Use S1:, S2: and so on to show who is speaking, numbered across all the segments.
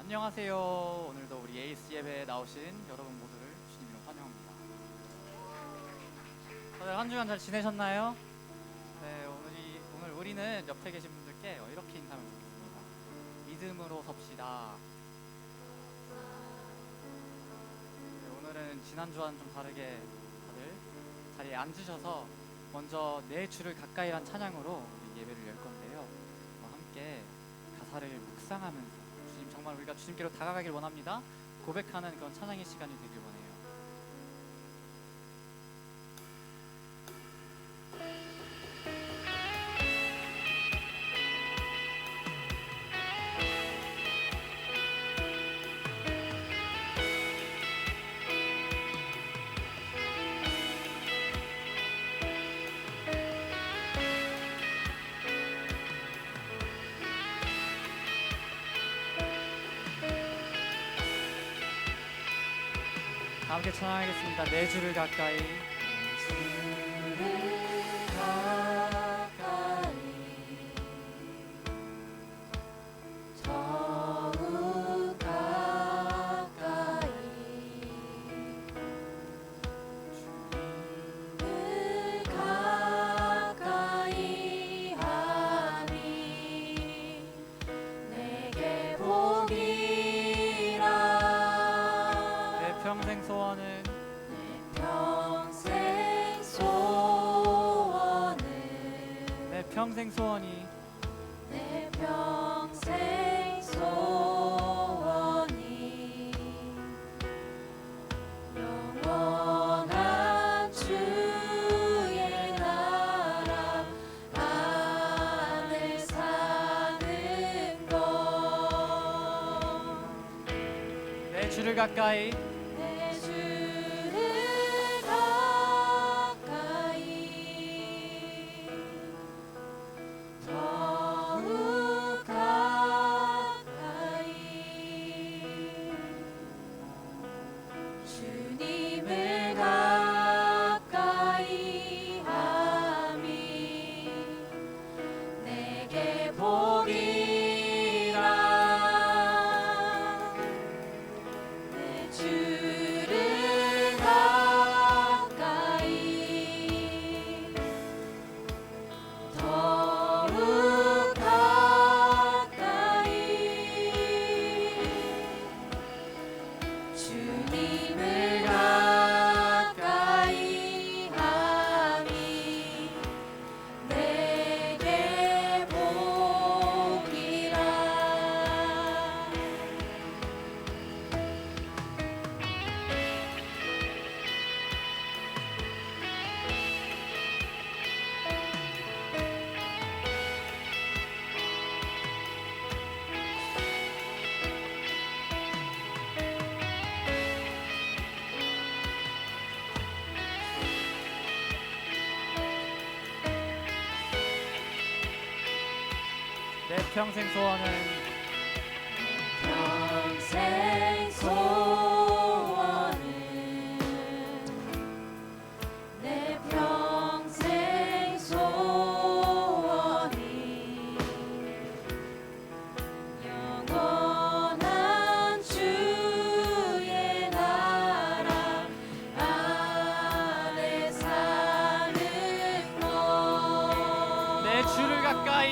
S1: 안녕하세요. 오늘도 우리 에이스 예배에 나오신 여러분 모두를 주님으로 환영합니다. 다들 한 주간 잘 지내셨나요? 네, 오늘 우리는 옆에 계신 분들께 이렇게 인사하면 좋겠습니다. 믿음으로 섭시다. 네, 오늘은 지난주와는 좀 다르게 다들 자리에 앉으셔서 먼저 내 주를 가까이란 찬양으로 우리 예배를 열 건데요. 함께 가사를 묵상하면서 정말 우리가 주님께로 다가가길 원합니다. 고백하는 그런 찬양의 시간이 되길 원해요. 함께 찬양하겠습니다. 내 주를 가까이. 평생 소원은 내 평생 소원이
S2: 내 평생 소원이 영원한 주의 나라 안에 사는 것.
S1: 내 주를 가까이 내 평생 소원은
S2: 평생 소원은 내 평생 소원이 영원한 주의 나라 안에 사는 것.
S1: 내 주를 가까이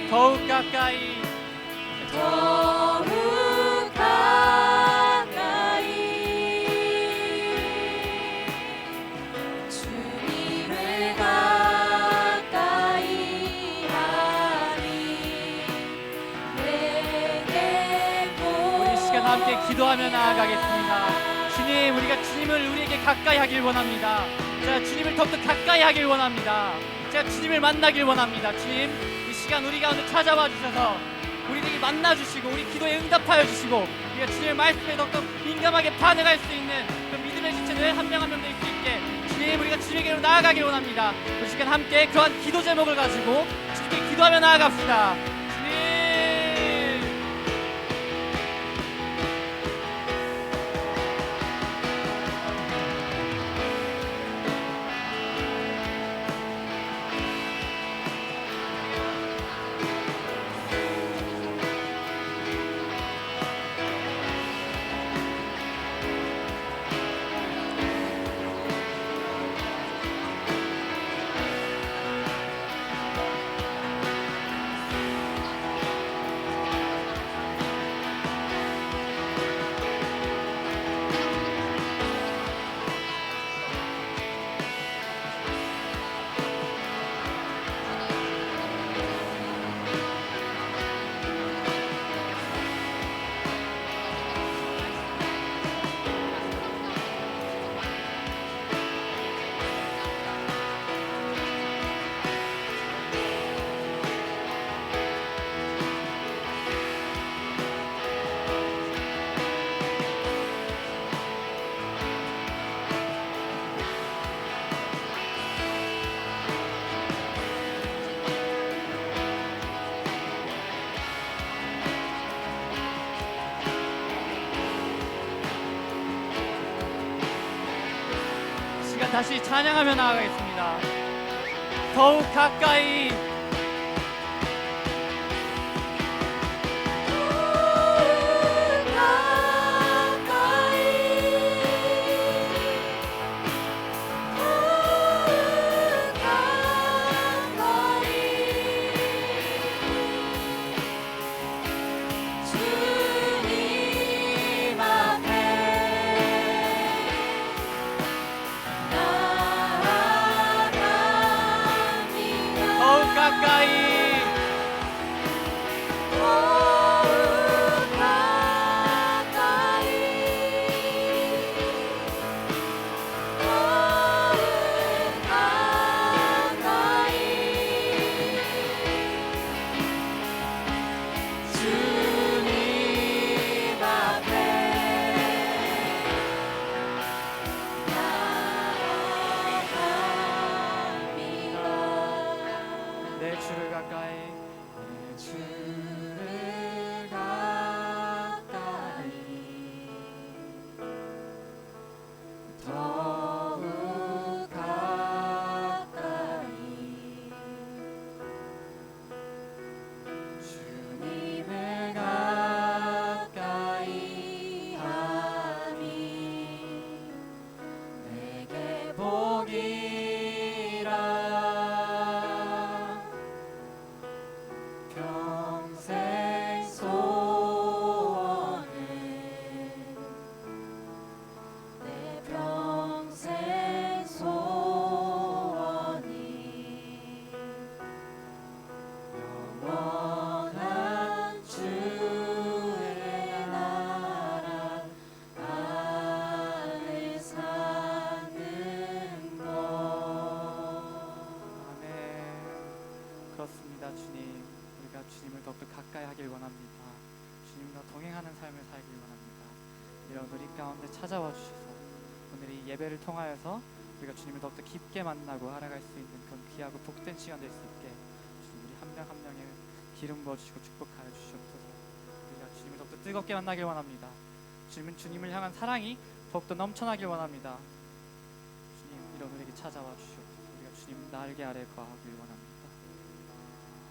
S1: 더욱 가까이
S2: 더욱 가까이 주님을 가까이 하니 내게
S1: 우리 시간 함께 기도하며 나아가겠습니다. 주님, 우리가 주님을 우리에게 가까이 하길 원합니다. 자, 주님을 더욱더 가까이 하길 원합니다. 제가 주님을 만나길 원합니다. 주님, 이 시간 우리 가운데 찾아와 주셔서 우리에게 만나 주시고 우리 기도에 응답하여 주시고 우리가 주님의 말씀에 더욱더 민감하게 반응할 수 있는 그 믿음의 지체들 한 명 한 명 될 수 있게 주님, 우리가 주님에게로 나아가길 원합니다. 이 시간 함께 그러한 기도 제목을 가지고 주님께 기도하며 나아갑시다. 주님, 시간 다시 찬양하며 나아가겠습니다. 더욱 가까이 내 주를 가까이 내 주를 가까이 더욱 가까이 주님을 가까이 하니 내게 복이라 평생 소원은 내 평생 소원이 영원한 주의 나라 안에 사는 것. 아멘. 그렇습니다. 주님, 우리가 주님을 더욱더 가까이 하길 원합니다. 주님과 동행하는 삶을 살길 원합니다. 이런 우리 가운데 찾아와 주셔서 오늘 이 예배를 통하여서 우리가 주님을 더욱더 깊게 만나고 알아갈 수 있는 그런 귀하고 복된 시간 될 수 있게 주님, 우리 한 명 한 명에 기름 부어주시고 축복하여 주시옵소서. 우리가 주님을 더욱더 뜨겁게 만나길 원합니다. 주님을 향한 사랑이 더욱더 넘쳐나길 원합니다. 주님, 이런 우리에게 찾아와 주시옵소서. 우리가 주님 날개 아래 거하길 원합니다.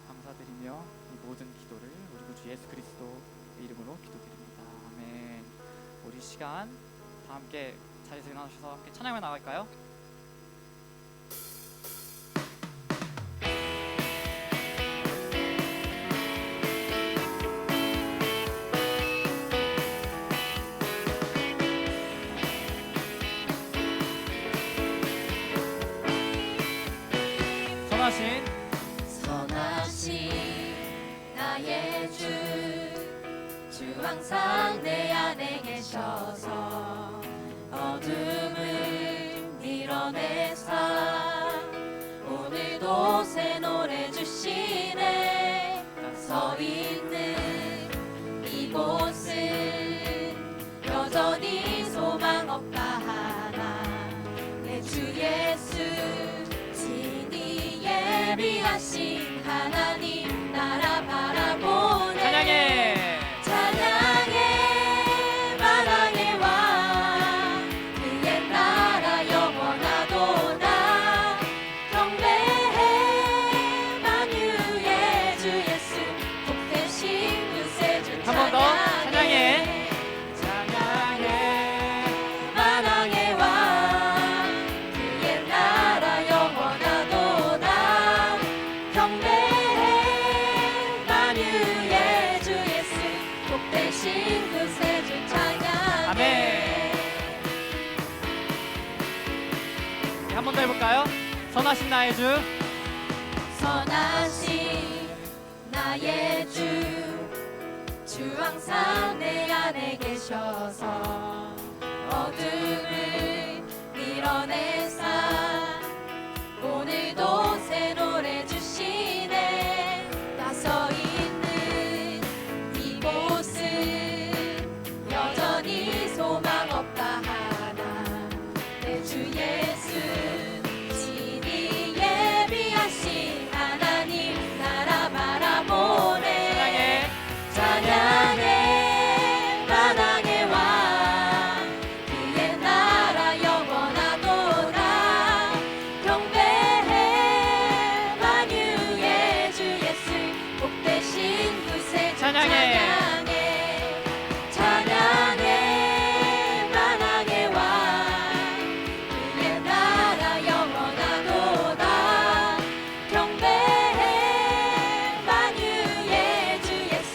S1: 감사드리며 이 모든 기도를 우리 구주 예수 그리스도 이름으로 기도드립니다. 아멘. 우리 시간 다 함께 자리에서 일어나셔서 함께 찬양을 나갈까요?
S2: 선하신 나의 주 항상 내 안에 계셔서 어둠을 밀어내사 오늘도 예비하신 하나님 나라 바라보네.
S1: 찬양해.
S2: 찬양해 만왕의 왕 그의 나라 영원하도다. 경배해 만유의 주 예수 복되신 유세주.
S1: 한 번 더. 찬양해. 찬양해.
S2: 만왕의 왕 그의 나라 영원하도다. 경배해 만유의 주 예수 복되신 구세주. 찬양해.
S1: 아멘. 한 번 더 해볼까요? 선하신 나의 주.
S2: 선하신 나의 주 항상 내 안에 계셔서 어둠을 밀어내사 오늘도 새 노래 주시네. 나 서 있는 이곳은 여전히 소망 없다 하나 내 주 예수 친히 예비하신 하나님 나라 바라보네. 찬양해 만왕의 왕 그의 나라 영원하도다. 경배해 만유의 주 예수 복되신 구세주.
S1: 찬양해.
S2: 찬양해 만왕의 왕 그의 나라 영원하도다. 경배해 만유의 주 예수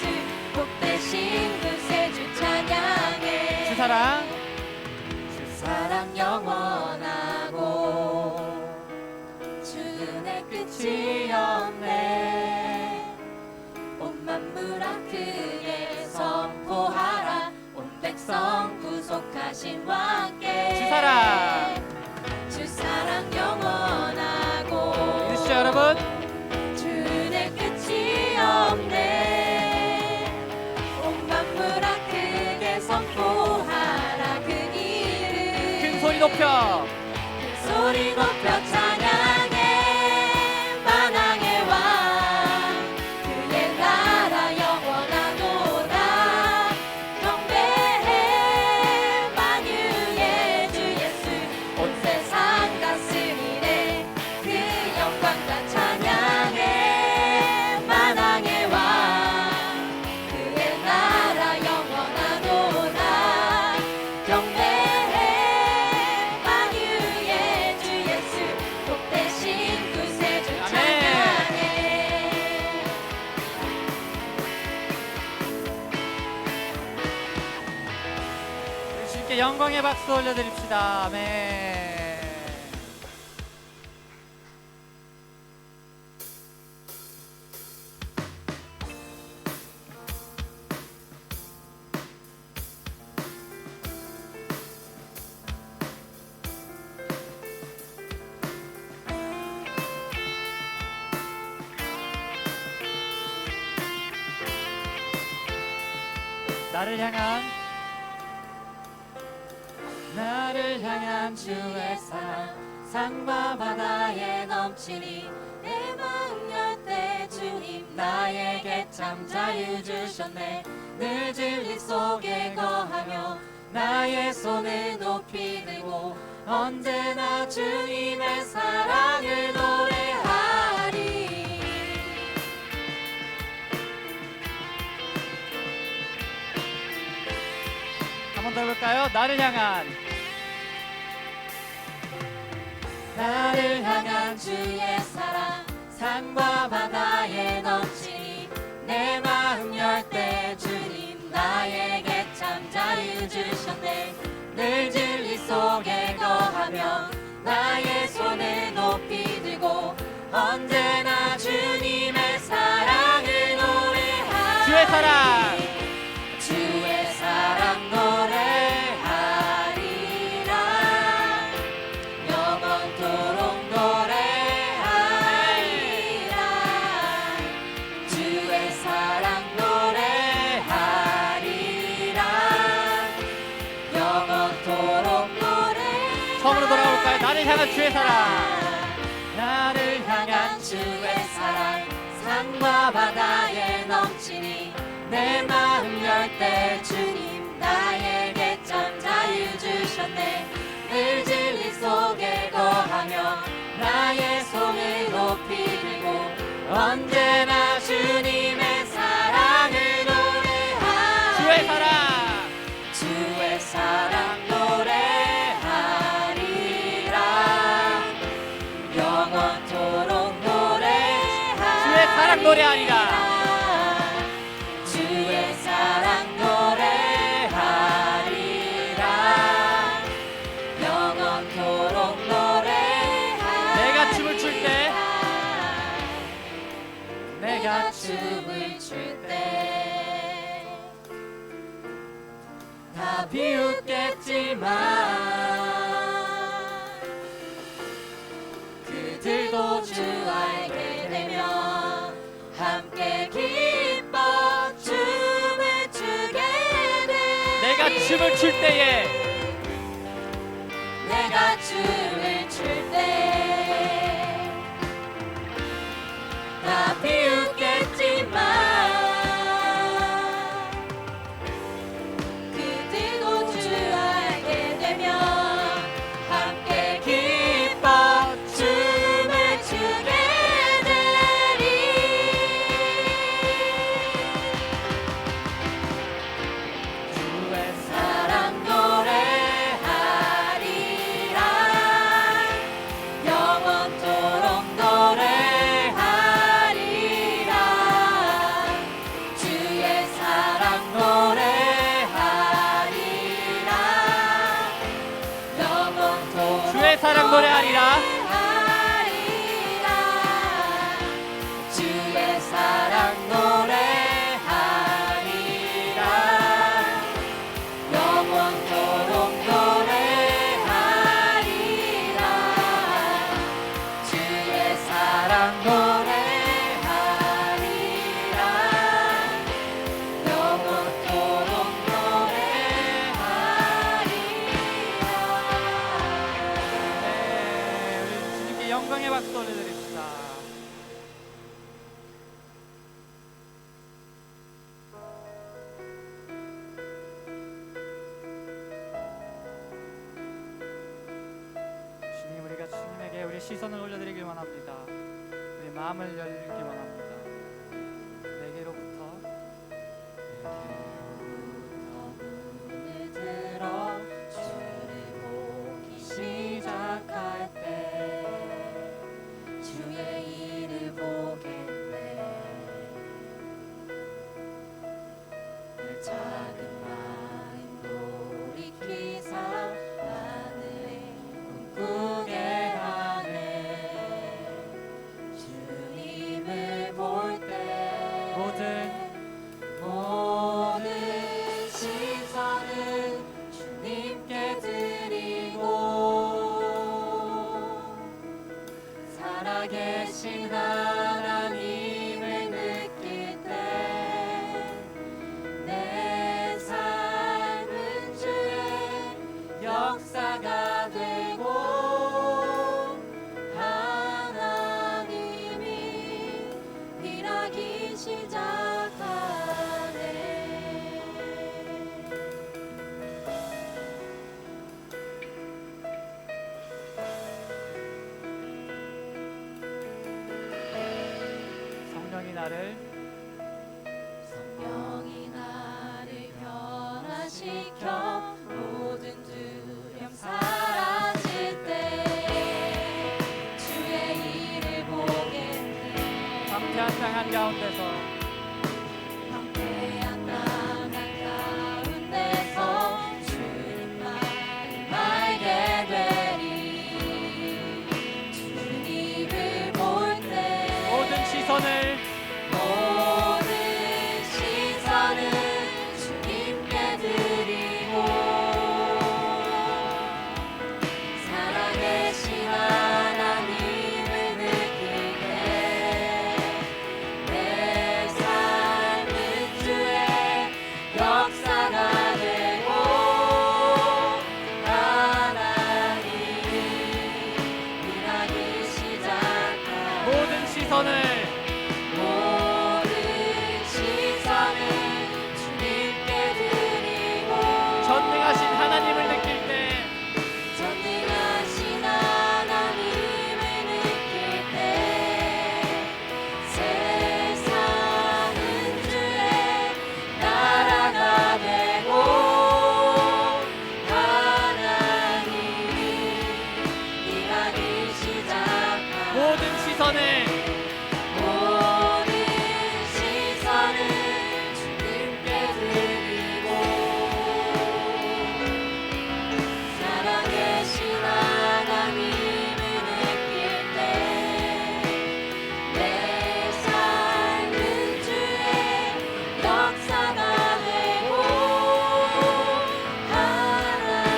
S2: 복되신 구세주. 찬양해.
S1: 주사랑.
S2: 사랑 영원하고 주의 끝이 없네. 온 만물 크게 선포하라. 온 백성 구속하신 왕께.
S1: 주사랑.
S2: 주사랑 영원하고
S1: 읽으시죠 여러분.
S2: 주의 끝이 없네. 온 만물 크게 선포하라. 그 이름
S1: 큰 소리 높여.
S2: 큰 소리 높여 찬양해 만왕의 왕 그의 나라 영원하도다. 경배해 만유의 주 예수 온 세상 다스리네. 그 영광 다 찬양해 만왕의 왕 그의 나라 영원하도다. 경배해 만유의 주 예수 복되신 구세주.
S1: 아멘.
S2: 찬양해.
S1: 주님께 영광의 박수 올려드립시다. 아멘. 나를 향한 주의 사랑
S2: 산과 바다에 넘치니 내 마음 열 때 주님 나에게 참 자유 주셨네. 늘 진리 속에 거하며 나의 손을 높이 들고 언제나 주님의 사랑을 노래하리.
S1: 한 번 더 해볼까요?
S2: 나를 향한 주의 사랑 산과 바다에 넘치니 내 마음 열 때 주님 나에게 참 자유 주셨네. 늘 진리 속에 거하며 나의 손을 높이 들고 언제나 주님의 사랑을 노래하리.
S1: 주의 사랑.
S2: 주의 사랑 노래하리라. 영원토록 노래하리라. 주의 사랑 노래하리라. 영원토록 노래하리라.
S1: 처음으로 돌아올까요? 나를 향한 주의 사랑. 나를 향한
S2: 주의 사랑 산과 바다에 넘치니 내 마음 열 때 주님 나에게 참 자유 주셨네. 늘 진리 속에 거하며 나의 손을 높이 들고 언제나 주님의 사랑을 노래하리. 주의 사랑 노래하리라. 영원토록 노래하리라.
S1: 주의 사랑 노래하리라.
S2: 주의 사랑 노래하리라. 영원토록 노래하리라.
S1: 내가 춤을 출 때,
S2: 내가 춤을 출 때 다 비웃겠지만 그들도 주 알게 되면 함께 기뻐 춤을 추게 돼.
S1: 내가 춤을 출 때에
S2: 내가 춤을 출 때 다 비웃겠지만 그들도 주 알게 되면 함께 기뻐 춤을 추게 되리. 주의 사랑 노래하리라. 영원토록 노래하리라. 주의 사랑 노래하리라. 영원토록
S1: 주의 사랑 노래하리라.
S2: 노래하리라. 주의 사랑 노래하리라. 영원토록 노래하리라. 주의 사랑 노래하리라. 영원토록 노래하리라.
S1: 네, 우리 주님께 영광의 박수 올려드립시다. 주님, 우리가 주님에게 우리 시선을 올려드리길 원합니다. 우리 마음을 열기 원합니다. 내게로부터
S2: 눈을 들어 주를 보기 시작할 때 주의 일을 보겠네. 내 작은 마음 돌이키사 하늘에 꿈꾸게 하네. 주님을 볼 때 모든 시선을 주님께 드리고 살아계신 하나님을 느낄 때 내 삶은 주의 역사가 되고 하나님이 일하기 시작하네.
S1: 성령이 나를
S2: 성령이 나를 변화시켜 모든 두려움 사라질 때 주의 일을 보겠네.
S1: 황폐한 땅 한가운데서
S2: 황폐한 땅 한가운데서 주님만을 알게 되리. 주님을 볼 때
S1: 모든 시선을
S2: 모든 시선을 주님께 드리고 살아계신 하나님을 느낄 때 내
S1: 시선을
S2: 모든 시선을 주님께 드리고 살아계신 하나님을 느낄 때 내 삶은 주의 역사가 되고 하나님이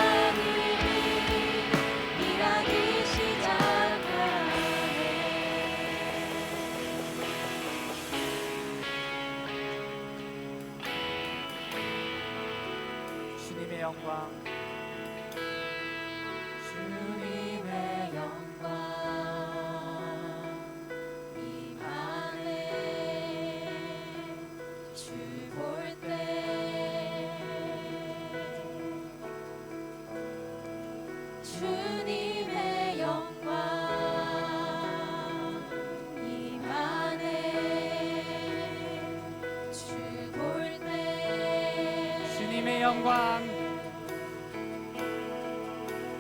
S2: 일하기 시작하네.
S1: 주님의 영광
S2: 주님의 영광 임하네. 주 볼 때 주님의 영광 임하네. 주 볼 때
S1: 주님의 영광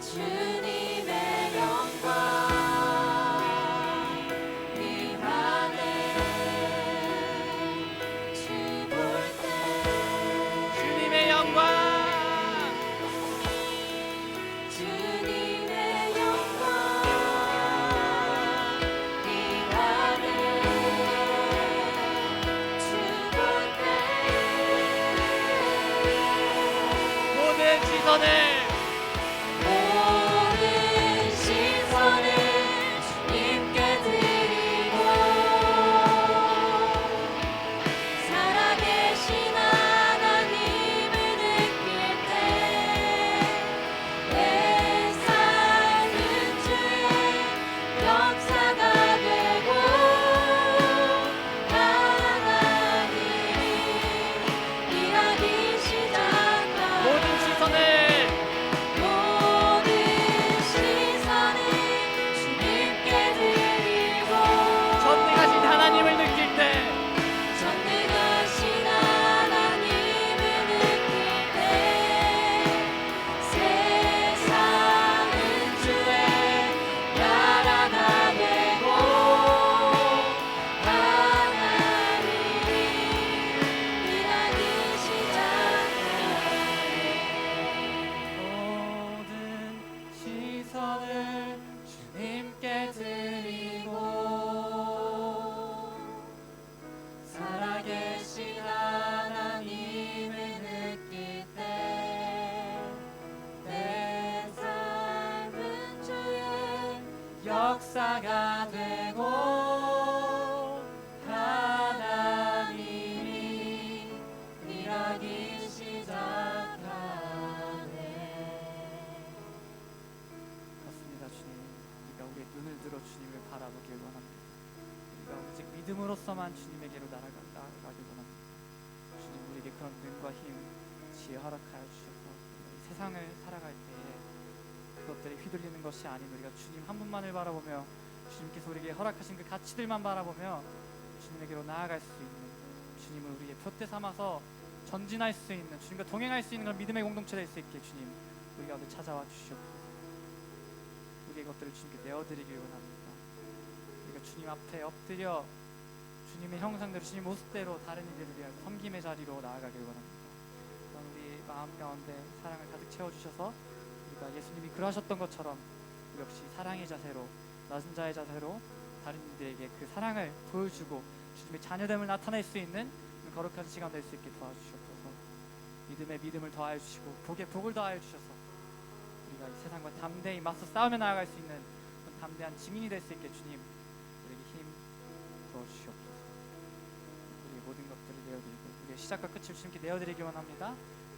S2: 주님의 영광 임하네. 주 볼 때
S1: 주님의 영광
S2: 주님의 영광 임하네. 주 볼 때
S1: 모든 시선을
S2: 모든 시선을 주님께 드리고 살아계신 하나님을 느낄 때 내 삶은 주의 역사가 되고 하나님이 일하기 시작하네.
S1: 모든 시선을
S2: 모든 시선을 주님께 드리고
S1: 전능하신 하나님을 느낄 때
S2: 전능하신 하나님을 느낄 때 세상은 주의 나라가 되고 하나님이 일하기 시작하네.
S1: 모든 시선을 주님께 드리고 살아계신 하나님을 느낄 때 내
S2: 삶은 주의
S1: 역사가 되고 하나님이 일하기 시작하네. 그렇습니다. 주님, 우리가 우리의 눈을 들어 주님을 바라보길 원합니다. 우리가 오직 믿음으로서만 주님에게로 나아가길 원합니다. 주님, 우리에게 그런 눈과 힘, 지혜 허락하여 주셔서 우리가 이 세상을 살아갈 때에 그것들이 휘둘리는 것이 아닌 우리가 주님 한 분만을 바라보며 주님께서 우리에게 허락하신 그 가치들만 바라보며 주님에게로 나아갈 수 있는, 주님을 우리의 표대 삼아서 전진할 수 있는, 주님과 동행할 수 있는 그런 믿음의 공동체 될 수 있게 주님 우리 가운데 찾아와 주시옵소서. 우리의 것들을 주님께 내어드리길 원합니다. 우리가 주님 앞에 엎드려 주님의 형상대로 주님 모습대로 다른 이들을 위하여 섬김의 자리로 나아가길 원합니다. 그런 우리 마음 가운데 사랑을 가득 채워주셔서 우리가 예수님이 그러하셨던 것처럼 우리 역시 사랑의 자세로, 낮은 자의 자세로 다른 이들에게 그 사랑을 보여주고 주님의 자녀됨을 나타낼 수 있는 거룩한 시간 될 수 있게 도와주시옵소서. 믿음에 믿음을 더하여 주시고 복에 복을 더하여 주셔서 우리가 이 세상과 담대히 맞서 싸우며 나아갈 수 있는 그런 담대한 증인이 될 수 있게 주님 우리에게 힘 부어주시옵소서. 우리의 모든 것들을 내어드리고 우리의 시작과 끝을 주님께 내어드리기 원합니다.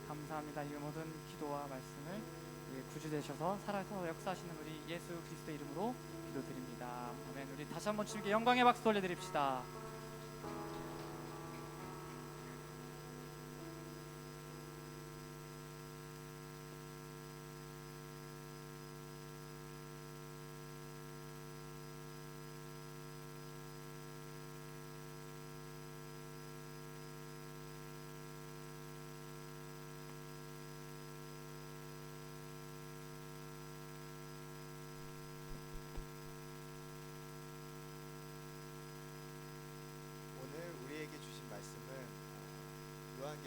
S1: 감사합니다. 이 모든 기도와 말씀을 우리의 구주 되셔서 살아서 역사하시는 우리 예수 그리스도의 이름으로 기도드립니다. 아멘. 우리 다시 한번 주님께 영광의 박수 올려드립시다.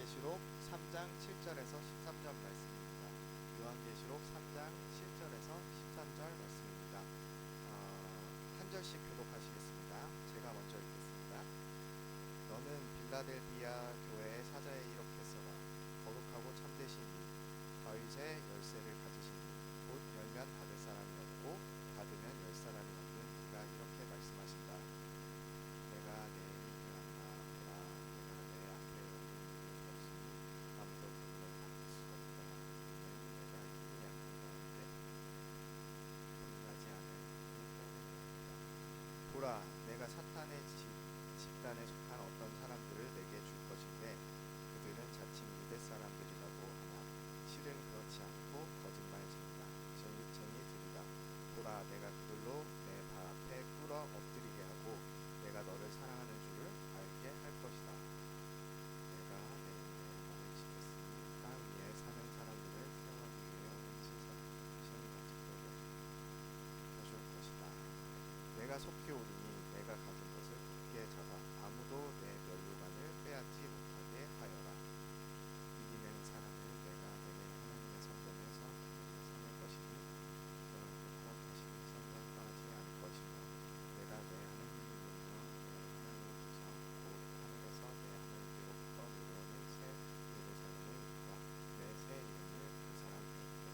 S3: 요한계시록 3장 7절에서 13절 말씀입니다. 요한계시록 3장 7절에서 13절 말씀입니다. 한 절씩 교독하시겠습니다. 제가 먼저 읽겠습니다. 너는 빌라델비아 교회의 사자에 이렇게 써라. 거룩하고 참되신 이 다윗의 열쇠를 가지신 이 곧 열면 닫을 사람이 없고 닫으면 열 사람이 없는 이가 이렇게 말씀하신다. 내가 내 이름을 안다. 내가 내 앞에 없으니 아무도 그분을 닫을 수가 없다. 내가 힘이 약한 가운데 분하지 않은 보라, 내가 사탄의 집단에 속한 어떤 사람들을 내게 줄 것인데 그들은 자칭 유대 사람들이라고 하나 실은 그렇지 않고 거짓말 쟁이들이다. 보라, 내가 그들로 내 발 앞에 꿇어 엎드리게 하고 내가 너를 사랑하는 줄을 알게 할 것이다. 내가 내 인내에 너를 지켰으니 땅 위에 사는 사람들을 사용하기 위해 시험이 가지도록 해줄 것이다. 내가 속히 오리니 내가 가진 것을 굳게 잡아 아무도 내 면류관을 빼앗지 못하게 하여라. 이기는 사람은 내가 내게 하나님의 성전에서 삼을 것이니 그런 곳과 다시는 성전 떠나지 않을 것이며 내가 내 하나님을 부르며 내 하나님을 부사 곧 하늘에서 내 하늘로부터 내려오는 새 예루살렘을 입고 내 새 이름을 그 사람 되게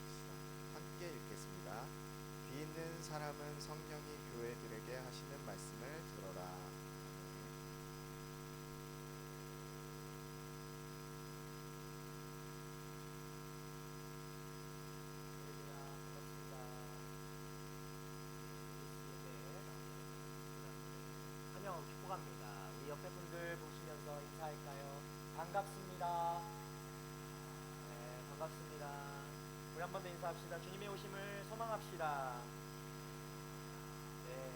S3: 하시라. 함께 읽겠습니다. 귀 있는 사람은 성령이 교회들에게 하시는 말씀을 들어라.
S4: 환영 축복합니다. 우리 옆에 분들 보시면서 인사할까요? 반갑습니다. 네, 반갑습니다. 우리 한 번 더 인사합시다. 주님의 오심을 소망합시다. 네,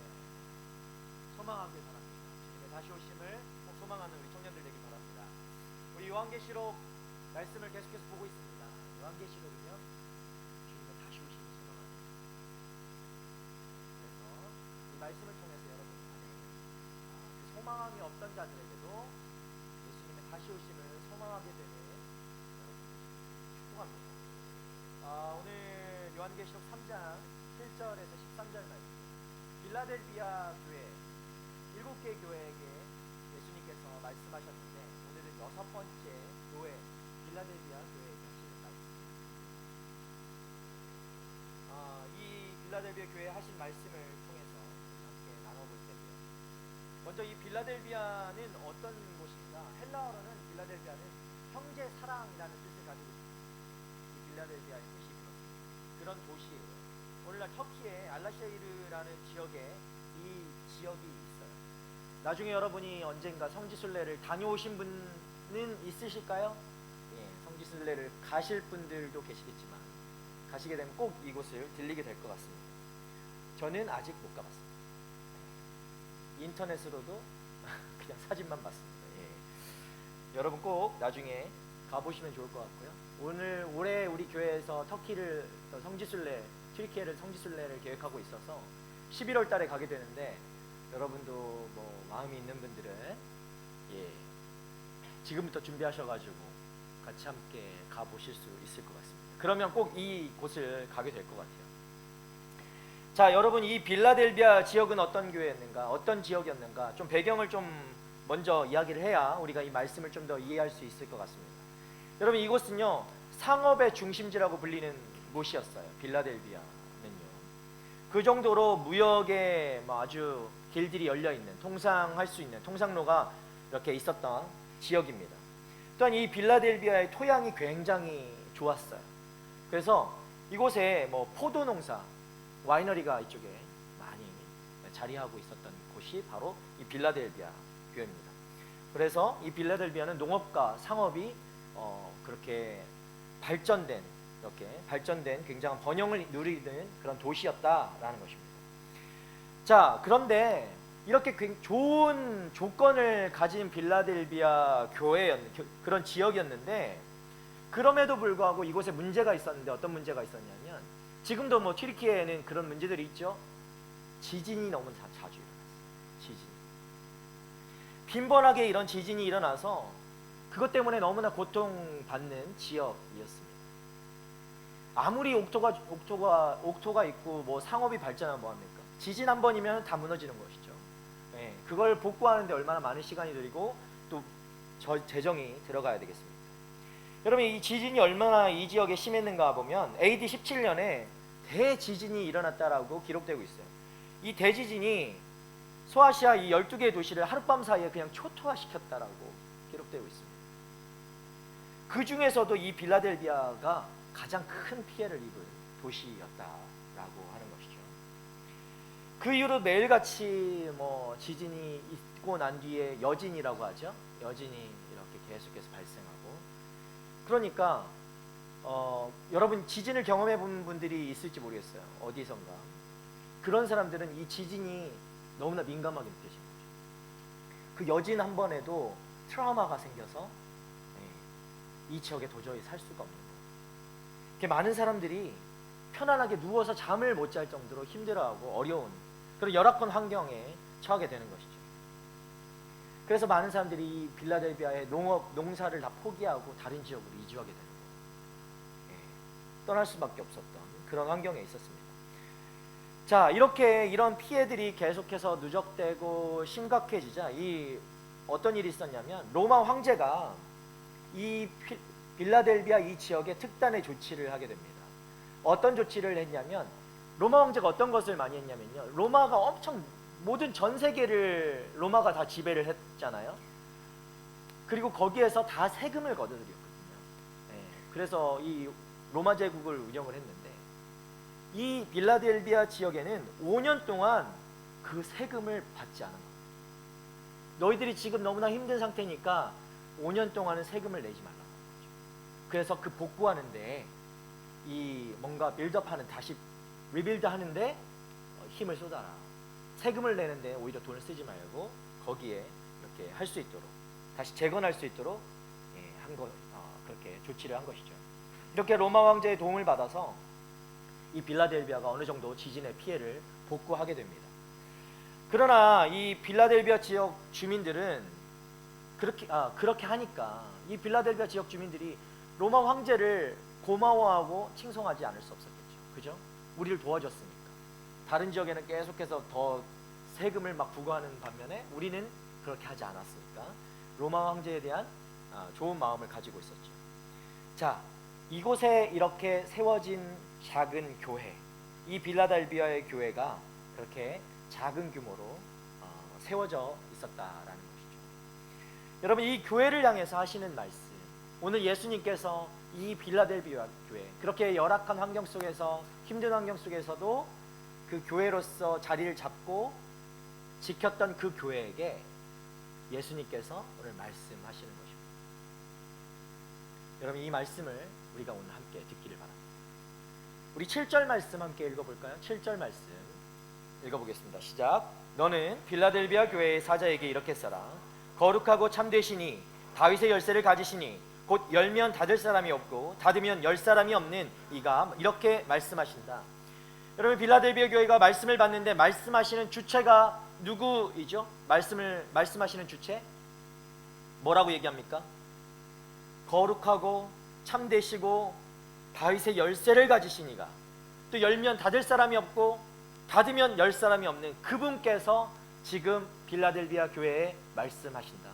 S4: 소망하길 바랍니다. 주님의 다시 오심을 꼭 소망하는 우리 청년들 되길 바랍니다. 우리 요한계시록 말씀을 계속해서 보고 있습니다. 요한계시록은요, 주님의 다시 오심을 소망하는. 그래서 이 말씀을 통해서 여러분 안에 그 소망이 없던 자들에게도 예수님의 다시 오심을 소망하게 되는 여러분 축복합니다. 오늘 요한계시록 3장 7절에서 13절 말씀, 빌라델비아 교회 7개 교회에게 예수님께서 말씀하셨는데 오늘은 6번째 교회 빌라델비아 교회에게 하시는 말씀입니다. 이 빌라델비아 교회에 하신 말씀을 통해서 함께 나눠볼 텐데요. 먼저 이 빌라델비아는 어떤 곳인가? 헬라어로는 빌라델비아는 형제 사랑이라는 뜻을 가지고 있습니다. 이 빌라델비아의 뜻이 그런 도시예요. 오늘날 터키의 알라셰이르라는 지역에 이 지역이 있어요. 나중에 여러분이 언젠가 성지순례를 다녀오신 분은 있으실까요? 예, 성지순례를 가실 분들도 계시겠지만 가시게 되면 꼭 이곳을 들리게 될 것 같습니다. 저는 아직 못 가봤습니다. 인터넷으로도 그냥 사진만 봤습니다. 예. 여러분 꼭 나중에 가보시면 좋을 것 같고요. 올해 우리 교회에서 터키를 성지순례, 튀르키예를 성지순례를 계획하고 있어서 11월 달에 가게 되는데 여러분도 뭐 마음이 있는 분들은 예, 지금부터 준비하셔가지고 같이 함께 가보실 수 있을 것 같습니다. 그러면 꼭 이 곳을 가게 될 것 같아요. 자, 여러분, 이 빌라델비아 지역은 어떤 교회였는가, 어떤 지역이었는가, 좀 배경을 좀 먼저 이야기를 해야 우리가 이 말씀을 좀 더 이해할 수 있을 것 같습니다. 여러분, 이곳은요 상업의 중심지라고 불리는 곳이었어요. 빌라델비아는요. 그 정도로 무역에 아주 길들이 열려 있는, 통상할 수 있는 통상로가 이렇게 있었던 지역입니다. 또한 이 빌라델비아의 토양이 굉장히 좋았어요. 그래서 이곳에 포도 농사, 와이너리가 이쪽에 많이 자리하고 있었던 곳이 바로 이 빌라델비아 교회입니다. 그래서 이 빌라델비아는 농업과 상업이 그렇게 발전된, 이렇게 발전된 굉장한 번영을 누리는 그런 도시였다라는 것입니다. 자, 그런데 이렇게 좋은 조건을 가진 빌라델비아 그런 지역이었는데, 그럼에도 불구하고 이곳에 문제가 있었는데, 어떤 문제가 있었냐면, 지금도 튀르키예에는 그런 문제들이 있죠. 지진이 너무 자주 일어났어요. 지진. 빈번하게 이런 지진이 일어나서 그것 때문에 너무나 고통받는 지역이었습니다. 아무리 옥토가 있고 뭐 상업이 발전하면 뭐합니까? 지진 한 번이면 다 무너지는 것이죠. 예, 그걸 복구하는데 얼마나 많은 시간이 들이고 또 재정이 들어가야 되겠습니까? 여러분, 이 지진이 얼마나 이 지역에 심했는가 보면 AD 17년에 대지진이 일어났다라고 기록되고 있어요. 이 대지진이 소아시아 이 12개의 도시를 하룻밤 사이에 그냥 초토화시켰다라고 기록되고 있습니다. 그 중에서도 이 빌라델비아가 가장 큰 피해를 입은 도시였다라고 하는 것이죠. 그 이후로 매일같이 뭐 지진이 있고 난 뒤에 여진이라고 하죠. 여진이 이렇게 계속해서 발생하고, 그러니까 여러분 지진을 경험해 본 분들이 있을지 모르겠어요. 어디선가. 그런 사람들은 이 지진이 너무나 민감하게 느껴지는 거죠. 그 여진 한 번에도 트라우마가 생겨서 이 지역에 도저히 살 수가 없는 거예요. 이렇게 많은 사람들이 편안하게 누워서 잠을 못 잘 정도로 힘들어하고 어려운 그런 열악한 환경에 처하게 되는 것이죠. 그래서 많은 사람들이 이 빌라델비아의 농사를 다 포기하고 다른 지역으로 이주하게 되는 거예요. 떠날 수밖에 없었던 그런 환경에 있었습니다. 자, 이렇게 이런 피해들이 계속해서 누적되고 심각해지자 어떤 일이 있었냐면 로마 황제가 이 빌라델비아 이 지역에 특단의 조치를 하게 됩니다. 어떤 조치를 했냐면, 로마 황제가 어떤 것을 많이 했냐면요, 로마가 엄청 모든 전 세계를 로마가 다 지배를 했잖아요. 그리고 거기에서 다 세금을 걷어들였거든요. 그래서 이 로마 제국을 운영을 했는데, 이 빌라델비아 지역에는 5년 동안 그 세금을 받지 않은 거예요. 너희들이 지금 너무나 힘든 상태니까 5년 동안은 세금을 내지 말라고 하죠. 그래서 그 복구하는데 이 뭔가 빌드업하는, 다시 리빌드 하는데 힘을 쏟아라. 세금을 내는데 오히려 돈을 쓰지 말고 거기에 이렇게 할 수 있도록, 다시 재건할 수 있도록 그렇게 조치를 한 것이죠. 이렇게 로마 황제의 도움을 받아서 이 빌라델비아가 어느 정도 지진의 피해를 복구하게 됩니다. 그러나 이 빌라델비아 지역 주민들은 그렇게 하니까 이 빌라델비아 지역 주민들이 로마 황제를 고마워하고 칭송하지 않을 수 없었겠죠. 그죠? 우리를 도와줬으니까. 다른 지역에는 계속해서 더 세금을 막 부과하는 반면에 우리는 그렇게 하지 않았으니까 로마 황제에 대한 좋은 마음을 가지고 있었죠. 자, 이곳에 이렇게 세워진 작은 교회, 이 빌라델비아의 교회가 그렇게 작은 규모로 세워져 있었다라는 것이죠. 여러분, 이 교회를 향해서 하시는 말씀, 오늘 예수님께서 이 빌라델비아 교회, 그렇게 열악한 환경 속에서, 힘든 환경 속에서도 그 교회로서 자리를 잡고 지켰던 그 교회에게 예수님께서 오늘 말씀하시는 것입니다. 여러분, 이 말씀을 우리가 오늘 함께 듣기를 바랍니다. 우리 7절 말씀 함께 읽어볼까요? 7절 말씀 읽어보겠습니다. 시작. 너는 빌라델비아 교회의 사자에게 이렇게 써라. 거룩하고 참되시니 다윗의 열쇠를 가지시니 곧 열면 닫을 사람이 없고 닫으면 열 사람이 없는 이가, 이렇게 말씀하신다. 여러분, 빌라델비아 교회가 말씀을 받는데 말씀하시는 주체가 누구이죠? 말씀하시는 주체 뭐라고 얘기합니까? 거룩하고 참되시고 다윗의 열쇠를 가지시니가, 또 열면 닫을 사람이 없고 닫으면 열 사람이 없는 그분께서 지금 빌라델비아 교회에 말씀하신다.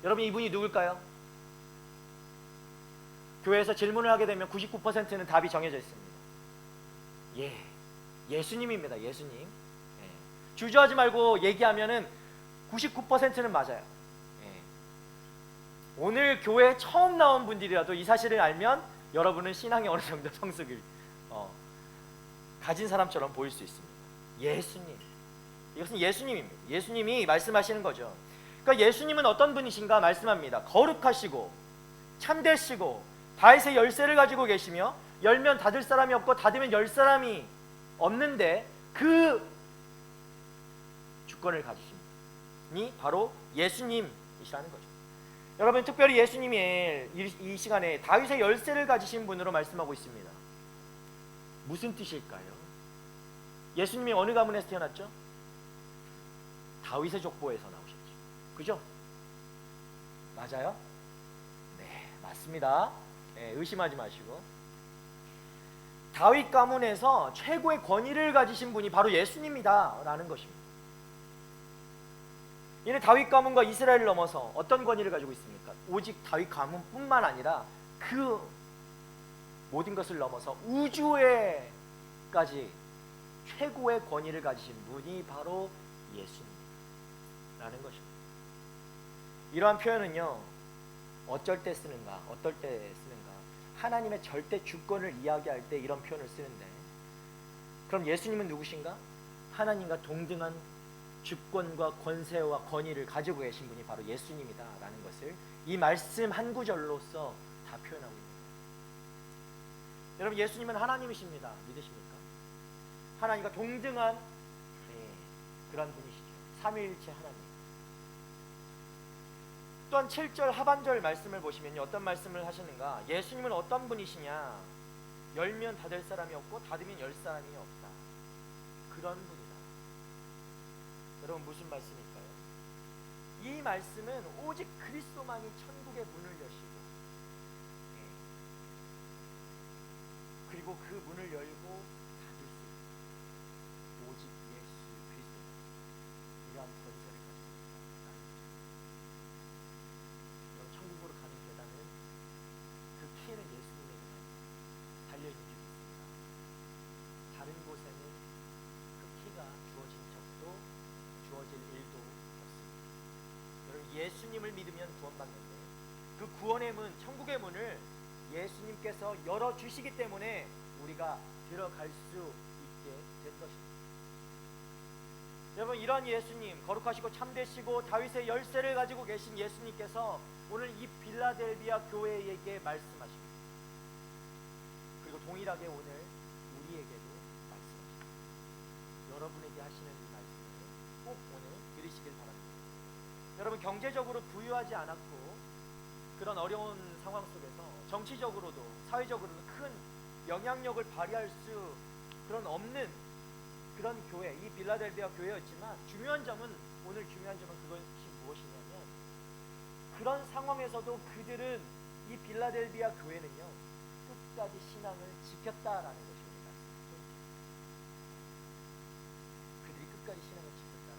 S4: 여러분, 이분이 누굴까요? 교회에서 질문을 하게 되면 99%는 답이 정해져 있습니다. 예수님입니다. 예수님. 주저하지 말고 얘기하면은 99%는 맞아요. 오늘 교회에 처음 나온 분들이라도 이 사실을 알면 여러분은 신앙의 어느 정도 성숙을 가진 사람처럼 보일 수 있습니다. 예수님, 이것은 예수님입니다. 예수님이 말씀하시는 거죠. 그러니까 예수님은 어떤 분이신가 말씀합니다. 거룩하시고 참되시고 다윗의 열쇠를 가지고 계시며 열면 닫을 사람이 없고 닫으면 열 사람이 없는데 그 주권을 가지신 분이 바로 예수님이시라는 거죠. 여러분, 특별히 예수님이 이 시간에 다윗의 열쇠를 가지신 분으로 말씀하고 있습니다. 무슨 뜻일까요? 예수님이 어느 가문에서 태어났죠? 다윗의 족보에서 나오셨죠. 그죠? 맞아요? 맞습니다. 예, 의심하지 마시고. 다윗 가문에서 최고의 권위를 가지신 분이 바로 예수님이다 라는 것입니다. 이는 다윗 가문과 이스라엘을 넘어서 어떤 권위를 가지고 있습니까? 오직 다윗 가문뿐만 아니라 그 모든 것을 넘어서 우주에까지 최고의 권위를 가지신 분이 바로 예수님이라는 것입니다. 이러한 표현은요, 어쩔 때 쓰는가, 어떨 때 쓰는가, 하나님의 절대 주권을 이야기할 때 이런 표현을 쓰는데, 그럼 예수님은 누구신가? 하나님과 동등한 주권과 권세와 권위를 가지고 계신 분이 바로 예수님이다 라는 것을 이 말씀 한 구절로서 다 표현하고 있습니다. 여러분, 예수님은 하나님이십니다. 믿으십니까? 하나님과 동등한 그런 분이시죠. 삼위일체 하나님. 또한 7절 하반절 말씀을 보시면요, 어떤 말씀을 하시는가? 예수님은 어떤 분이시냐? 열면 닫을 사람이 없고 닫으면 열 사람이 없다. 그런 분이다. 여러분, 무슨 말씀일까요? 이 말씀은 오직 그리스도만이 천국의 문을 여시고, 그리고 그 문을 열고 닫을 수 있는 오직 예수 그리스도, 이러한 권세를 가지고 있다. 여러분, 천국으로 가는 계단은 그 키에는 예수님에게만 달려있는 줄 믿습니다. 다른 곳에는 그 키가 주어진 적도 주어질 일도 없습니다. 여러분, 예수님을 믿으면 구원받는데 그 구원의 문, 천국의 문을 예수님께서 열어주시기 때문에 우리가 들어갈 수 있게 된 것입니다. 여러분, 이런 예수님, 거룩하시고 참되시고 다윗의 열쇠를 가지고 계신 예수님께서 오늘 이 빌라델비아 교회에게 말씀하십니다. 그리고 동일하게 오늘 우리에게도 말씀하십니다. 여러분에게 하시는 이 말씀을 꼭 오늘 들으시길 바랍니다. 여러분, 경제적으로 부유하지 않았고 그런 어려운 상황 속에서 정치적으로도 사회적으로도 큰 영향력을 발휘할 수 그런 없는 그런 교회, 이 빌라델비아 교회였지만 오늘 중요한 점은 그것이 무엇이냐면, 그런 상황에서도 그들은, 이 빌라델비아 교회는요, 끝까지 신앙을 지켰다라는 것이 우리 말씀입니다. 그들이 끝까지 신앙을 지켰다.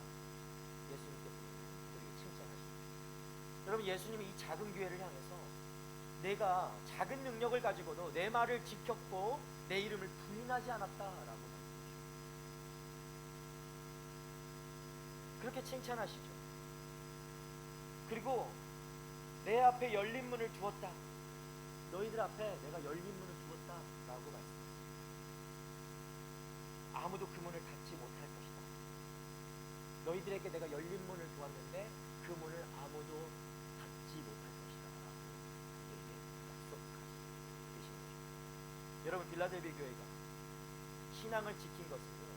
S4: 예수님께서 우리에게 칭찬하십니다. 여러분, 예수님이 이 작은 교회를 향해서 내가 작은 능력을 가지고도 내 말을 지켰고 내 이름을 부인하지 않았다라고 말씀하십니다. 그렇게 칭찬하시죠. 그리고 내 앞에 열린 문을 두었다. 너희들 앞에 내가 열린 문을 두었다라고 말씀하십니다. 아무도 그 문을 닫지 못할 것이다. 너희들에게 내가 열린 문을 두었는데 그 문을 아무도 닫지 못할 것이다 라고 우리에게 약속하시고 계신 것입니다. 여러분, 빌라델비아 교회가 신앙을 지킨 것은요,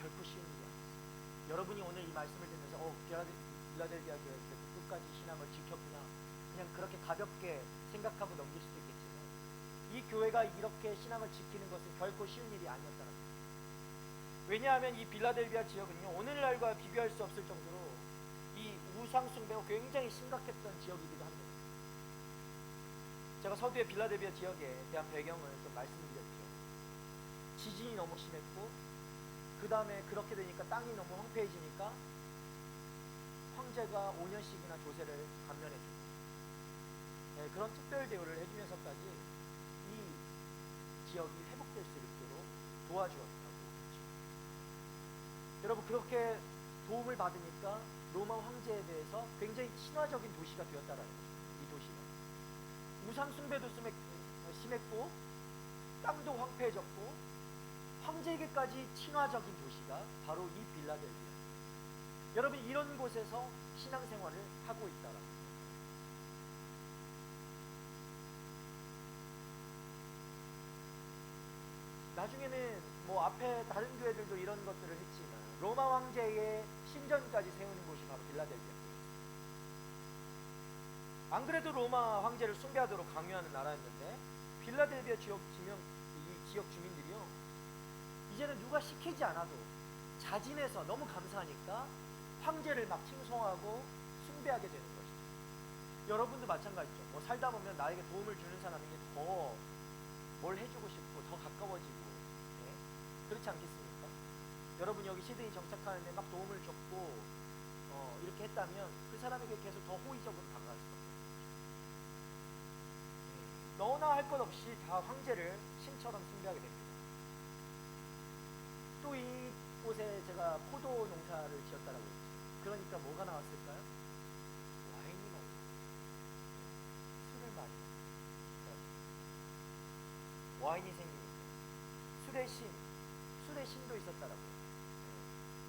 S4: 결코 쉬운 일이 아닙니다. 여러분이 오늘 이 말씀을 듣면서 빌라델비아 교회 끝까지 신앙을 지켰구나, 그냥 그렇게 가볍게 생각하고 넘길 수도 있겠지만, 이 교회가 이렇게 신앙을 지키는 것은 결코 쉬운 일이 아니었다는 겁니다. 왜냐하면 이 빌라델비아 지역은요, 오늘날과 비교할 수 없을 정도로 이 우상 숭배가 굉장히 심각했던 지역이기도 합니다. 제가 서두에 빌라델비아 지역에 대한 배경을 좀 말씀드렸죠. 지진이 너무 심했고, 그 다음에 그렇게 되니까 땅이 너무 황폐해지니까 황제가 5년씩이나 조세를 감면해줍니다. 네, 그런 특별 대우를 해주면서까지 이 지역이 회복될 수 있도록 도와주었다고 했죠. 여러분, 그렇게 도움을 받으니까 로마 황제에 대해서 굉장히 친화적인 도시가 되었다라는 것입니다. 이 도시가 우상 숭배도 심했고 땅도 황폐해졌고 황제에게까지 친화적인 도시가 바로 이 빌라델비아. 여러분, 이런 곳에서 신앙생활을 하고 있다라는 겁니다. 나중에는 뭐 앞에 다른 교회들도 이런 것들을 했지만 로마 황제의 신전까지 세우는 곳이 바로 빌라델비아. 안 그래도 로마 황제를 숭배하도록 강요하는 나라였는데 빌라델비아 지역 주민들이요, 이제는 누가 시키지 않아도 자진해서 너무 감사하니까 황제를 막 칭송하고 숭배하게 되는 것이죠. 여러분도 마찬가지죠. 뭐 살다 보면 나에게 도움을 주는 사람에게 더 뭘 해주고 싶고 더 가까워지고, 예? 그렇지 않겠습니까? 여러분 여기 시드니 정착하는데 막 도움을 줬고 이렇게 했다면 그 사람에게 계속 더 호의적으로 다가갈 수밖에 없어요. 너나 할 것 없이 다 황제를 신처럼 숭배하게 됩니다. 또 이곳에 제가 포도 농사를 지었다라고 했죠. 그러니까 뭐가 나왔을까요? 와인이 나오죠. 술을 많이 와인이 생기니까 술의 신도 있었다라고요.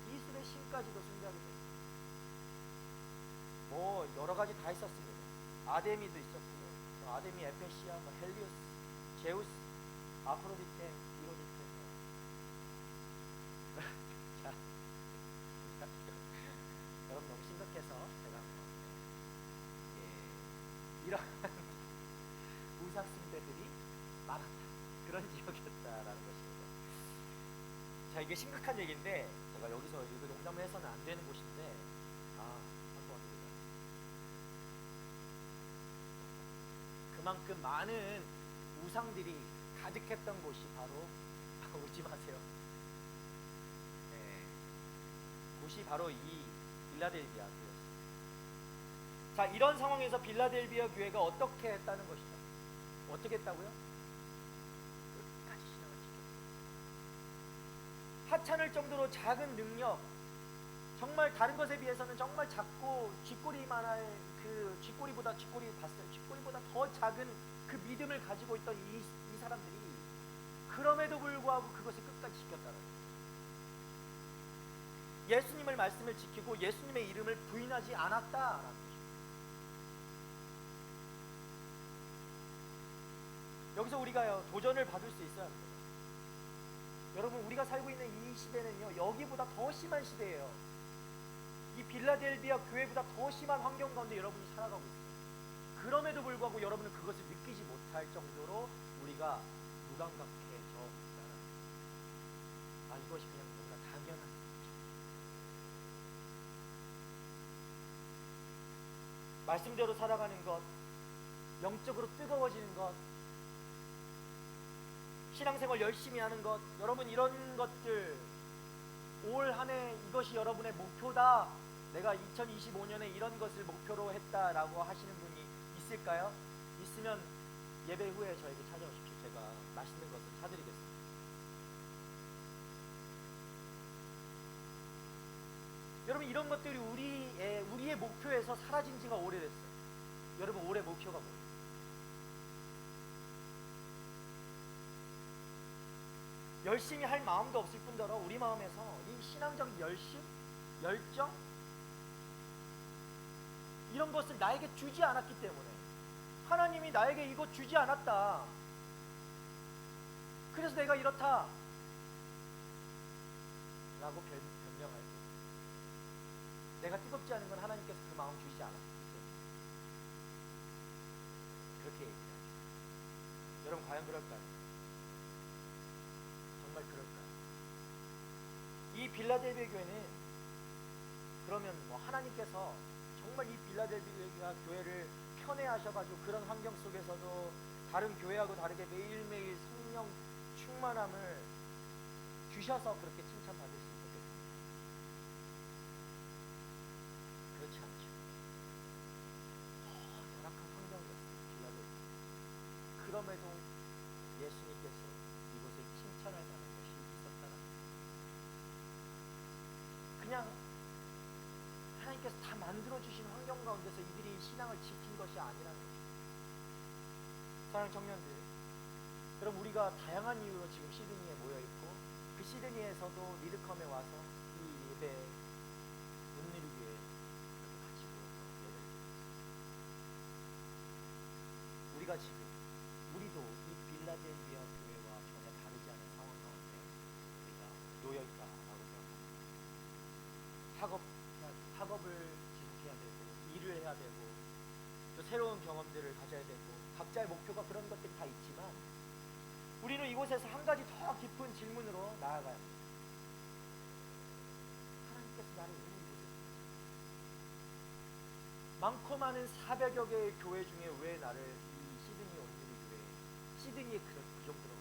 S4: 이 술의 신까지도 숭배하게 됩니다. 뭐 여러 가지 다 있었습니다. 아데미도 있었고요. 아데미, 에페시아, 뭐 헬리오스, 제우스, 아프로디테, 이로디테. 자, 여러분 너무 심각해서 제가 이런 우상 숭배들이 많았다. 그런 지역이었다라는 것입니다. 자, 이게 심각한 얘기인데 제가 여기서 이거 농담을 해서는 안 되는 곳인데 그만큼 많은 우상들이 가득했던 곳이 바로 웃지 마세요. 곳이 바로 이 빌라델비아 교회였습니다. 자, 이런 상황에서 빌라델비아 교회가 어떻게 했다는 것이죠? 어떻게 했다고요? 끝까지 신앙을 지켰어요. 하찮을 정도로 작은 능력, 정말 다른 것에 비해서는 정말 작고 쥐꼬리만할 그 쥐꼬리보다 더 작은 그 믿음을 가지고 있던 이 사람들이 그럼에도 불구하고 그것을 끝까지 지켰다는 거예요. 예수님의 말씀을 지키고 예수님의 이름을 부인하지 않았다라는 거죠. 여기서 우리가요 도전을 받을 수 있어야 합니다. 여러분 우리가 살고 있는 이 시대는요 여기보다 더 심한 시대예요. 이 빌라델비아 교회보다 더 심한 환경 가운데 여러분이 살아가고 있어요. 그럼에도 불구하고 여러분은 그것을 느끼지 못할 정도로 우리가 무감각해져 있다는 이것이 그냥 뭔가 당연한 거죠. 말씀대로 살아가는 것, 영적으로 뜨거워지는 것, 신앙생활 열심히 하는 것, 여러분 이런 것들 올 한 해 이것이 여러분의 목표다, 내가 2025년에 이런 것을 목표로 했다라고 하시는 분이 있을까요? 있으면 예배 후에 저에게 찾아오십시오. 제가 맛있는 것을 사드리겠습니다. 여러분 이런 것들이 우리의 목표에서 사라진 지가 오래됐어요. 여러분 올해 목표가 뭐예요? 열심히 할 마음도 없을 뿐더러 우리 마음에서 이 신앙적 열정 이런 것을 나에게 주지 않았기 때문에 하나님이 나에게 이거 주지 않았다. 그래서 내가 이렇다 라고 변명할 때 내가 뜨겁지 않은 건 하나님께서 그 마음 주시지 않았기 때문에 그렇게 얘기하죠. 여러분 과연 그럴까요? 정말 그럴까요? 이 빌라델비아 교회는 그러면 뭐 하나님께서 정말 이 빌라델비아 교회를 편애하셔가지고 그런 환경 속에서도 다른 교회하고 다르게 매일매일 성령 충만함을 주셔서 그렇게 칭찬받을 수 있었겠습니다. 그렇지 않죠. 열악한 환경이었습니다. 빌라델비아. 그럼에도 예수님께서 이곳에 칭찬할 만한 것이 있었다는 그냥 하나님께서 다 만들어주신 환경 가운데서 이들이 신앙을 지킨 것이 아니라는 것입니다. 사랑하는 청년들, 그럼 우리가 다양한 이유로 지금 시드니에 모여있고 그 시드니에서도 리드컴에 와서 이 예배 눈누리기 위해 이렇게 같이 모여서 예배를 드리고 있습니다. 우리가 지금 우리도 이 빌라델비아 교회와 전혀 다르지 않은 상황 가운데 우리가 놓여있다라고 생각합니다. 학업을 지속해야 되고 일을 해야 되고 또 새로운 경험들을 가져야 되고 각자의 목표가 그런 것들이 다 있지만 우리는 이곳에서 한 가지 더 깊은 질문으로 나아가야 합니다. 하나님께서 나를 왜 이곳에 두셨습니까? 많고 많은 400여 개의 교회 중에 왜 나를 이 시드니 온누리 교회, 시드니에 그 정도로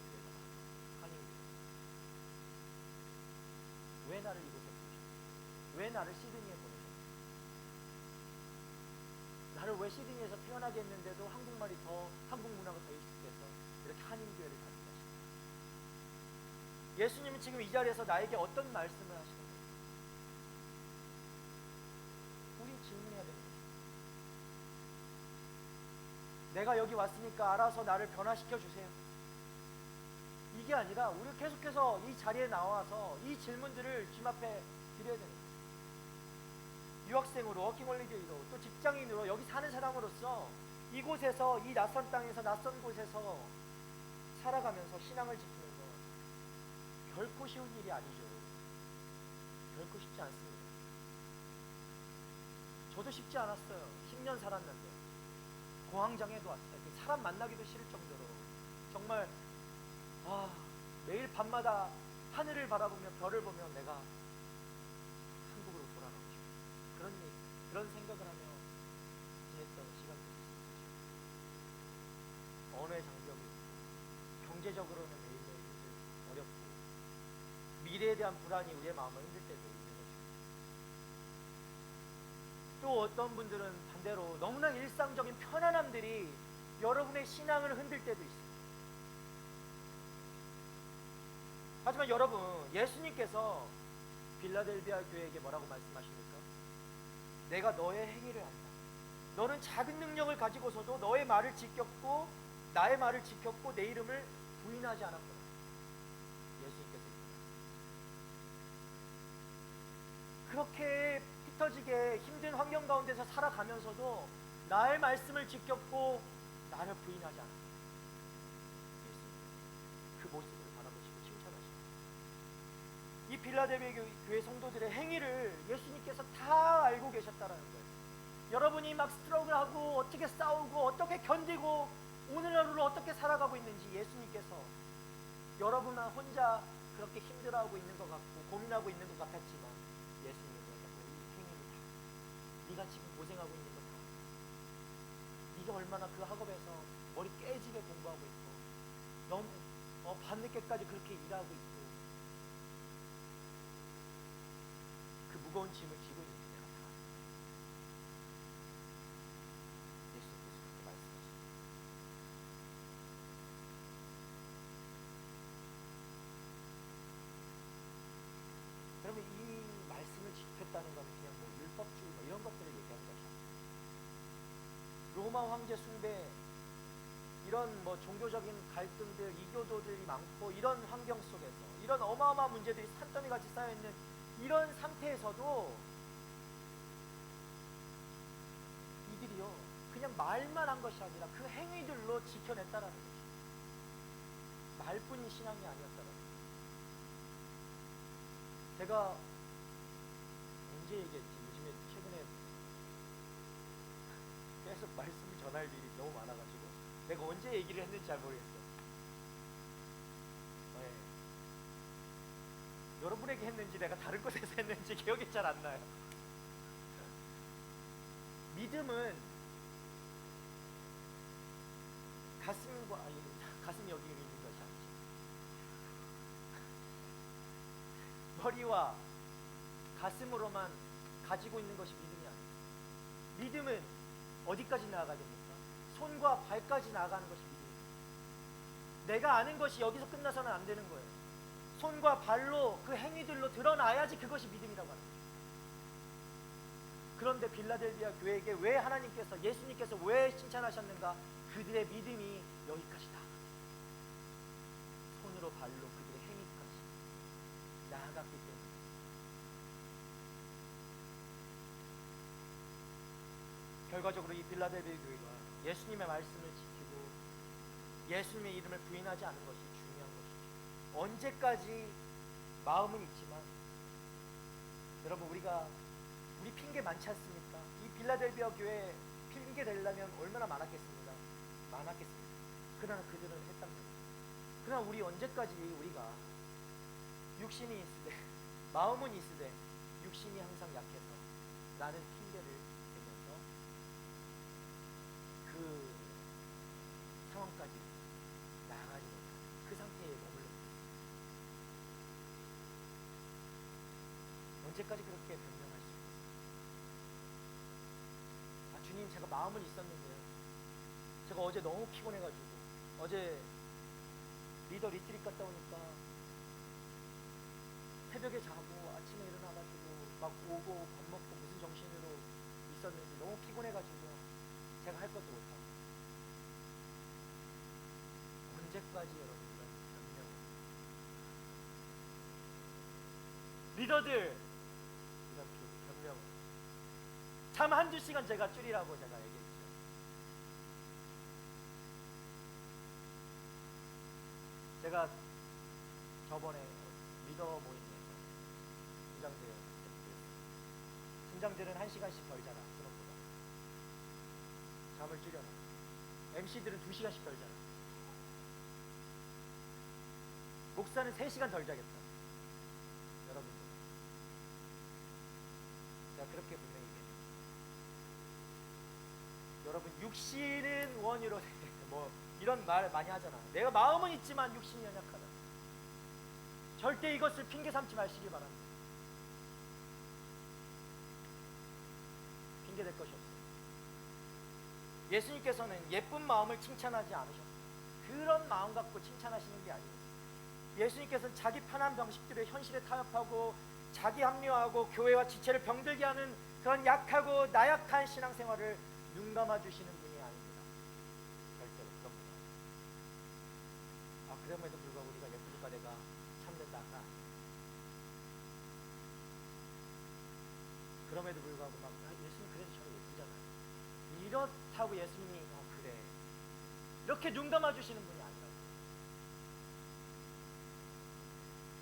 S4: 왜 나를 이곳에 부르셨어요? 왜 나를 시드니에 보내셨어요? 나를 왜 시드니에서 태어나게 했는데도 한국말이 더, 한국 문화가 더 익숙해서 이렇게 한인교회를 다니게 하셨어요? 예수님은 지금 이 자리에서 나에게 어떤 말씀을 하시는 거예요? 우리 질문해야 되는 거예요. 내가 여기 왔으니까 알아서 나를 변화시켜 주세요. 이게 아니라 우리 계속해서 이 자리에 나와서 이 질문들을 주님 앞에 드려야 되는 거예요. 유학생으로, 워킹홀리데이로, 또 직장인으로, 여기 사는 사람으로서 이곳에서, 이 낯선 땅에서, 낯선 곳에서 살아가면서 신앙을 지키는 건 결코 쉬운 일이 아니죠. 결코 쉽지 않습니다. 저도 쉽지 않았어요. 10년 살았는데 공황장애도 왔어요. 사람 만나기도 싫을 정도로 정말 매일 밤마다 하늘을 바라보며 별을 보며 내가 한국으로 돌아가고 싶어. 그런 생각을 하며 지냈던 시간들이 있었죠. 언어의 장벽이 있고, 경제적으로는 매일매일 힘들고 어렵고, 미래에 대한 불안이 우리의 마음을 흔들 때도 있는 거죠. 또 어떤 분들은 반대로 너무나 일상적인 편안함들이 여러분의 신앙을 흔들 때도 있어요. 하지만 여러분, 예수님께서 빌라델비아 교회에게 뭐라고 말씀하십니까? 내가 너의 행위를 안다. 너는 작은 능력을 가지고서도 너의 말을 지켰고 나의 말을 지켰고 내 이름을 부인하지 않았구나. 예수님께서 그렇게 삐터지게 힘든 환경 가운데서 살아가면서도 나의 말씀을 지켰고 나를 부인하지 않았다. 예수님 그 모습을 바라보시고 칭찬하십니다. 이 빌라델비아 교회 성도들의 행위를 예수님께서 다 알고 계셨다라는 거예요. 여러분이 막 스트러글하고 어떻게 싸우고 어떻게 견디고 오늘 하루를 어떻게 살아가고 있는지 예수님께서 여러분 혼자 그렇게 힘들어하고 있는 것 같고 고민하고 있는 것 같았지만 예수님은 이 행위를 다 네가 지금 고생하고 있는 거 다 네가 얼마나 그 학업에서 머리 깨지게 공부하고 있고 너무 밤늦게까지 그렇게 일하고 있고 그 무거운 짐을 지고 있는 게 내가 다 예수님께서 그렇게 말씀하십니다. 그러면 이 말씀을 지켰다는 건 그냥 뭐 율법주의 뭐 이런 것들을 얘기하는 것이 아니에요. 로마 황제 숭배 이런 뭐 종교적인 갈등들, 이교도들이 많고 이런 환경 속에서 이런 어마어마한 문제들이 산더미 같이 쌓여있는 이런 상태에서도 이들이요 그냥 말만 한 것이 아니라 그 행위들로 지켜냈다라는 거죠. 말뿐인 신앙이 아니었다라는 거죠. 제가 언제 얘기했지? 요즘에 최근에 계속 말씀을 전할 일이 너무 많아가지고 내가 언제 얘기를 했는지 잘 모르겠어요. 네. 여러분에게 했는지 내가 다른 곳에서 했는지 기억이 잘 안 나요. 믿음은 가슴이 여기 있는 것이 아니지. 머리와 가슴으로만 가지고 있는 것이 믿음이 아니에요. 믿음은 어디까지 나아가야 됩니까? 손과 발까지 나아가는 것이 믿음입니다. 내가 아는 것이 여기서 끝나서는 안 되는 거예요. 손과 발로 그 행위들로 드러나야지 그것이 믿음이라고 하는 거예요. 그런데 빌라델비아 교회에게 왜 하나님께서 예수님께서 왜 칭찬하셨는가? 그들의 믿음이 여기까지다. 손으로 발로 그들의 행위까지 나아갔기 때문에 결과적으로 이 빌라델비아 교회가 예수님의 말씀을 지키고 예수님의 이름을 부인하지 않은 것이 중요한 것이죠. 언제까지 마음은 있지만 여러분 우리 핑계 많지 않습니까? 이 빌라델비아 교회 핑계 대려면 얼마나 많았겠습니까? 그러나 그들은 했단 말이에요. 그러나 우리 언제까지 우리가 육신이 있으되 마음은 있으되 육신이 항상 약해서 나는 핑계를 대면서 그 상황까지 나아가지 못하는 그 상태에 머물러 있어요. 언제까지 그렇게 변명할 수 있어요? 아, 주님, 제가 마음은 있었는데요. 제가 어제 너무 피곤해가지고 어제 리더 리트릿 갔다 오니까 새벽에 자고 아침에 일어나가지고 막 오고 밥 먹고 무슨 정신으로 있었는지 너무 피곤해가지고 제가 할 것도 못하고. 언제까지 여러분 이런 변명? 리더들 이렇게 변명. 잠 한두 시간 제가 줄이라고 제가 얘기했죠. 제가 저번에 리더 모임에서 팀장들은 1시간씩 덜 자라. 수업보다 잠을 줄여라. MC들은 2시간씩 덜 자라. 목사는 3시간 덜 자겠다. 여러분들, 제가 그렇게 분명히 얘기해요. 여러분, 육신은 원이로 뭐 이런 말 많이 하잖아. 내가 마음은 있지만 육신이 연약하다. 절대 이것을 핑계 삼지 마시기 바랍니다. 핑계 될 것이 없어요. 예수님께서는 예쁜 마음을 칭찬하지 않으셨어요. 그런 마음 갖고 칭찬하시는 게 아니에요. 예수님께서는 자기 편한 방식들의 현실에 타협하고 자기 합리화하고 교회와 지체를 병들게 하는 그런 약하고 나약한 신앙생활을 눈감아 주시는 분이 아닙니다. 절대로 그럽니다. 아, 그럼에도 불구하고 우리가 예쁘니까 내가 참는다가, 그럼에도 불구하고 막 예수님 그래도 저는 예쁘잖아요. 이렇다고 예수님이 그래 이렇게 눈감아 주시는 분이 아니라고.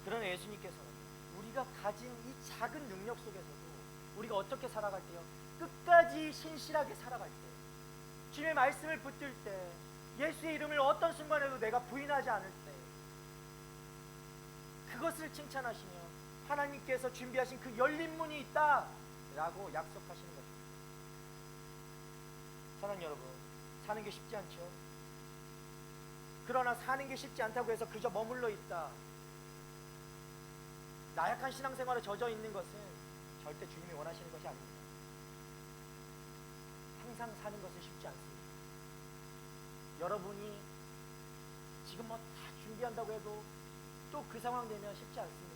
S4: 그러나 예수님께서는 우리가 가진 이 작은 능력 속에서도 우리가 어떻게 살아갈 때요? 끝까지 신실하게 살아갈 때, 주님의 말씀을 붙들 때, 예수의 이름을 어떤 순간에도 내가 부인하지 않을 때, 그것을 칭찬하시며 하나님께서 준비하신 그 열린 문이 있다 라고 약속하시는 것입니다. 사랑하는 여러분, 사는 게 쉽지 않죠? 그러나 사는 게 쉽지 않다고 해서 그저 머물러 있다, 나약한 신앙생활에 젖어 있는 것은 절대 주님이 원하시는 것이 아닙니다. 항상 사는 것은 쉽지 않습니다. 여러분이 지금 뭐 다 준비한다고 해도 또 그 상황 되면 쉽지 않습니다.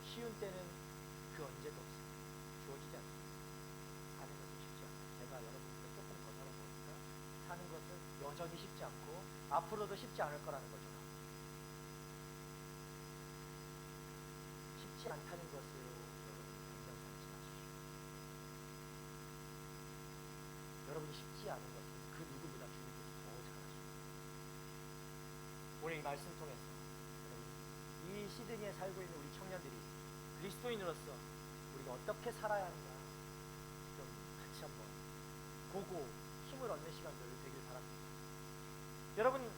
S4: 쉬운 때는 그 언제도 없습니다. 주어지지 않습니다. 사는 것은 쉽지 않아요. 제가 여러분들과 조금 더 살아보니까 사는 것은 여전히 쉽지 않고 앞으로도 쉽지 않을 거라는 거죠. 쉽지 않다는 것을 여러분 당장 삼지 마십시오. 여러분이 쉽지 않은 것은 그 누구보다 주님께서 더 잘하십니다. 오늘 이 말씀 통해서 이 시드니에 살고 있는 우리 청년들이 그리스도인으로서 우리가 어떻게 살아야 하는가 좀 같이 한번 보고 힘을 얻는 시간들 되길 바랍니다. 여러분,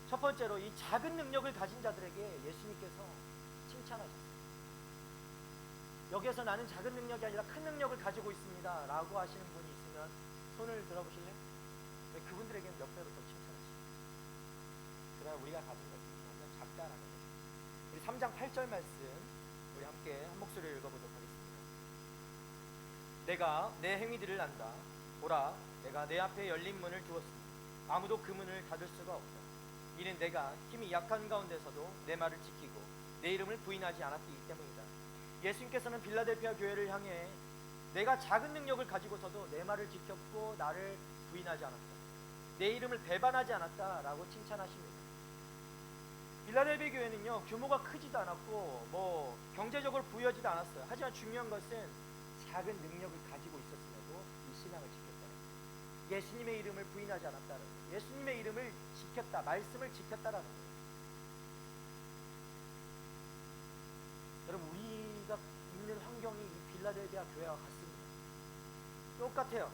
S4: 첫 번째로 이 작은 능력을 가진 자들에게 예수님께서 칭찬하셨어요. 여기에서 나는 작은 능력이 아니라 큰 능력을 가지고 있습니다 라고 하시는 분이 있으면 손을 들어보실래요? 그분들에게는 몇 배로 더 칭찬하십니다. 그러나 우리가 가진 것이 완전 작다라는 거죠. 우리 3장 8절 말씀 우리 함께 한 목소리를 읽어보도록 하겠습니다. 내가 내 행위들을 안다. 보라, 내가 내 앞에 열린 문을 두었으니 아무도 그 문을 닫을 수가 없다. 이는 내가 힘이 약한 가운데서도 내 말을 지키고 내 이름을 부인하지 않았기 때문이다. 예수님께서는 빌라델피아 교회를 향해 내가 작은 능력을 가지고서도 내 말을 지켰고 나를 부인하지 않았다, 내 이름을 배반하지 않았다라고 칭찬하십니다. 빌라델피아 교회는요, 규모가 크지도 않았고 뭐 경제적으로 부유하지도 않았어요. 하지만 중요한 것은 작은 능력을 가지고 있었음에도 이 신앙을 지켰다는 거예요. 예수님의 이름을 부인하지 않았다는 거예요. 예수님의 이름을 지켰다, 말씀을 지켰다라는 거예요. 여러분, 우리가 있는 환경이 이 빌라델피아 교회와 같습니다. 똑같아요.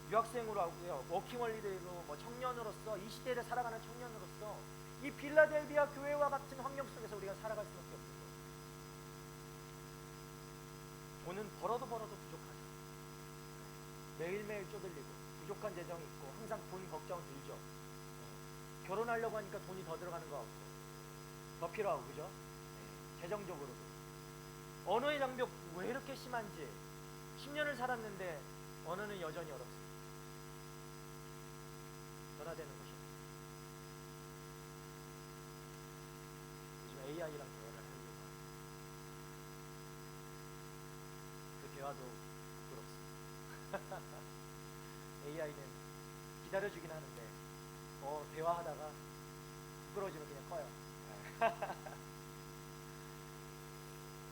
S4: 유학생으로 하고요, 워킹홀리데이로 뭐 청년으로서 이 시대를 살아가는 청년으로서 이 빌라델피아 교회와 같은 환경 속에서 우리가 살아갈 수밖에 없는 거예요. 돈은 벌어도 부족하죠. 매일매일 쪼들리고 부족한 재정이 있고 항상 돈 걱정 들죠. 결혼하려고 하니까 돈이 더 들어가는 것 같고 더 필요하고, 그죠? 재정적으로도. 언어의 장벽 왜 이렇게 심한지 10년을 살았는데 언어는 여전히 어렵습니다. 변화되는 것이 요즘 AI랑 대화를 하려고 그 대화도 부끄럽습니다. AI는 기다려주긴 하는데 대화하다가 부끄러워지면 그냥 꺼요.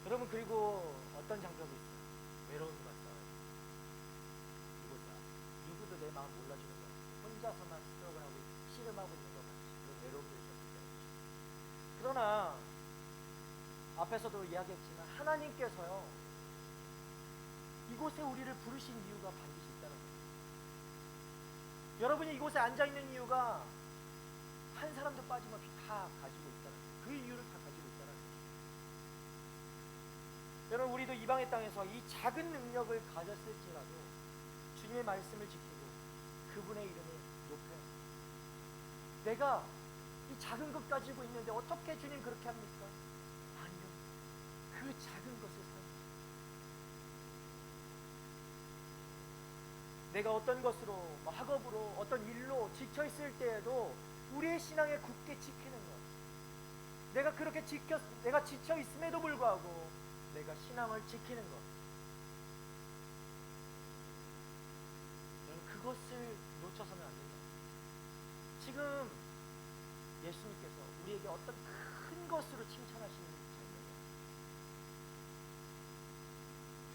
S4: 여러분, 그리고 어떤 장벽이 있어요? 외로움이 왔어요. 이곳에 누구도 내 마음 몰라주는 거 혼자서만 스트럭을하고 씨름하고 있는 것 같이 그런 외로움을 느꼈어요. 그러나 앞에서도 이야기했지만 하나님께서요 이곳에 우리를 부르신 이유가 반드시 있다는 거예요. 여러분이 이곳에 앉아있는 이유가 한 사람도 빠짐없이 다 가지고 있다는 거예요. 그 이유를 다 가지고 있다는 거예요. 여러분, 우리도 이방의 땅에서 이 작은 능력을 가졌을지라도 주님의 말씀을 지키고 그분의 이름을 높여요. 내가 이 작은 것 가지고 있는데 어떻게 주님 그렇게 합니까? 아니요. 그 작은 것을 사요. 내가 어떤 것으로, 학업으로, 어떤 일로 지쳐있을 때에도 우리의 신앙에 굳게 지키는 것. 내가 그렇게 내가 지쳐있음에도 불구하고 내가 신앙을 지키는 것. 그것을 놓쳐서는 안 된다. 지금 예수님께서 우리에게 어떤 큰 것으로 칭찬하시는 장면이에요.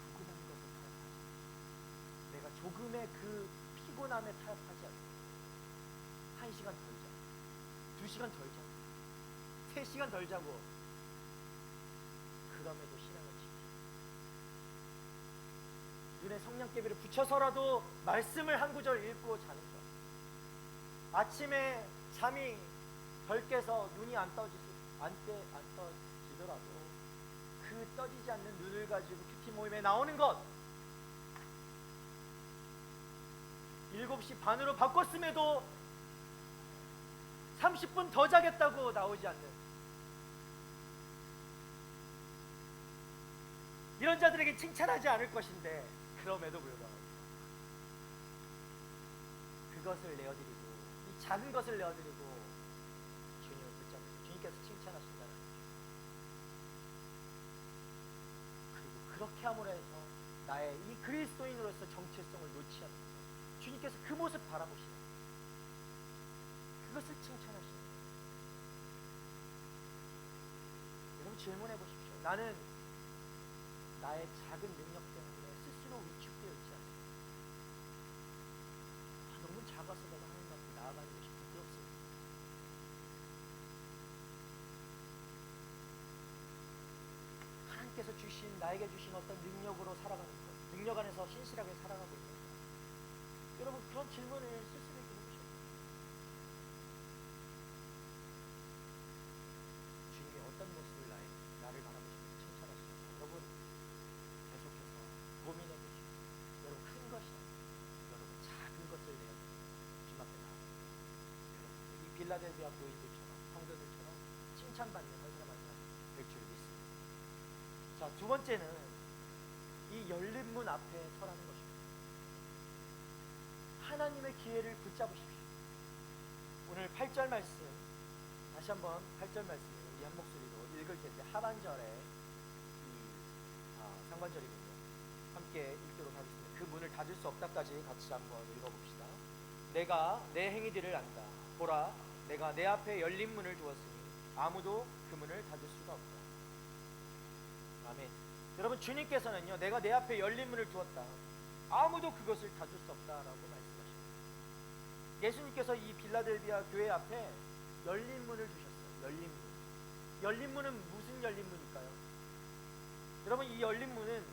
S4: 조그만 것을 타협하지. 내가 조금의 그 피곤함에 타협하지 않고 1시간 덜 자, 2시간 덜 자, 3시간 덜 자고 그럼에도 신앙을 지키고 눈에 성냥개비를 붙여서라도 말씀을 한 구절 읽고 자는 것. 아침에 잠이 덜 깨서 눈이 안 떠지더라도 그 떠지지 않는 눈을 가지고 큐티 모임에 나오는 것. 7시 반으로 바꿨음에도 30분 더 자겠다고 나오지 않는 이런 자들에게 칭찬하지 않을 것인데 그럼에도 불구하고 그것을 내어드리고 이 작은 것을 내어드리고 주님을 붙잡고 주님께서 칭찬하신다는 거죠. 그리고 그렇게 함으로 해서 나의 이 그리스도인으로서 정체성을 놓지 않는 주님께서 그 모습 바라보시는 그것을 칭찬하시는. 여러분, 질문해 보십시오. 나는 나의 작은 능력 때문에 스스로 위축되어 있지 않습니다. 너무 작아서 내가 하나님 앞에 나아가는 것이 부끄럽습니다. 하나님께서 주신, 나에게 주신 어떤 능력으로 살아가는 것, 능력 안에서 신실하게 살아가고 있는 것. 여러분, 그런 질문을 스스로에게 해보셔야 돼요. 주님이 어떤 모습을 나를 바라보시고 칭찬하시는가. 여러분, 계속해서 고민해 보시고, 여러분 큰 것이 여러분 작은 것을 내어 주님 앞에 나아가요. 여러분, 이 빌라델비아 교인들처럼, 성도들처럼 칭찬받는 한 사람 한 사람 될 줄 믿습니다. 자, 두 번째는 이 열린 문 앞에 서라는 것입니다. 하나님의 기회를 붙잡으십시오. 오늘 8절 말씀, 다시 한번 8절 말씀을 우리 한 목소리로 읽을 텐데 하반절에 상반절이군요. 함께 읽도록 하겠습니다. 그 문을 닫을 수 없다까지 같이 한번 읽어봅시다. 내가 내 행위들을 안다. 보라, 내가 내 앞에 열린 문을 두었으니 아무도 그 문을 닫을 수가 없다. 아멘. 여러분, 주님께서는요, 내가 내 앞에 열린 문을 두었다. 아무도 그것을 닫을 수 없다라고 말씀하십니다. 예수님께서 이 빌라델비아 교회 앞에 열린 문을 두셨어요. 열린 문. 열린 문은 무슨 열린 문일까요? 여러분, 이 열린 문은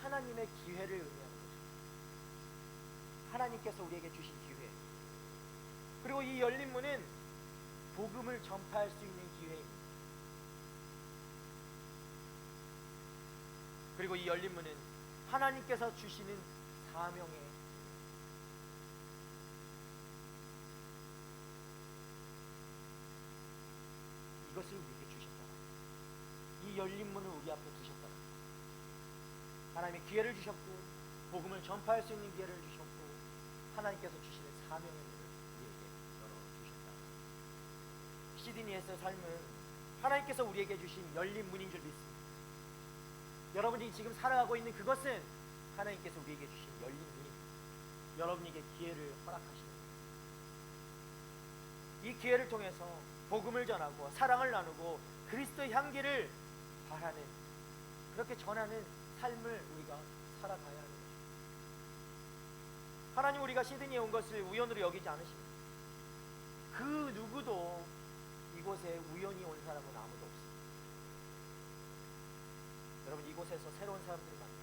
S4: 하나님의 기회를 의미하는 거죠. 하나님께서 우리에게 주신 기회. 그리고 이 열린 문은 복음을 전파할 수 있는 기회입니다. 그리고 이 열린 문은 하나님께서 주시는 사명의 이것을 우리에게 주셨다. 이 열린 문을 우리 앞에 두셨다. 하나님의 기회를 주셨고 복음을 전파할 수 있는 기회를 주셨고 하나님께서 주시는 사명의 문을 우리에게 열어주셨다. 시드니에서의 삶은 하나님께서 우리에게 주신 열린 문인 줄 믿습니다. 여러분이 지금 살아가고 있는 그것은 하나님께서 우리에게 주신 열린 문입니다. 여러분에게 기회를 허락하시는 이 기회를 통해서 복음을 전하고 사랑을 나누고 그리스도의 향기를 바라는, 그렇게 전하는 삶을 우리가 살아가야 하는 것입니다. 하나님, 우리가 시드니에 온 것을 우연으로 여기지 않으십니다. 그 누구도 이곳에 우연히 온 사람은 아무도 없습니다. 여러분, 이곳에서 새로운 사람들을 만나고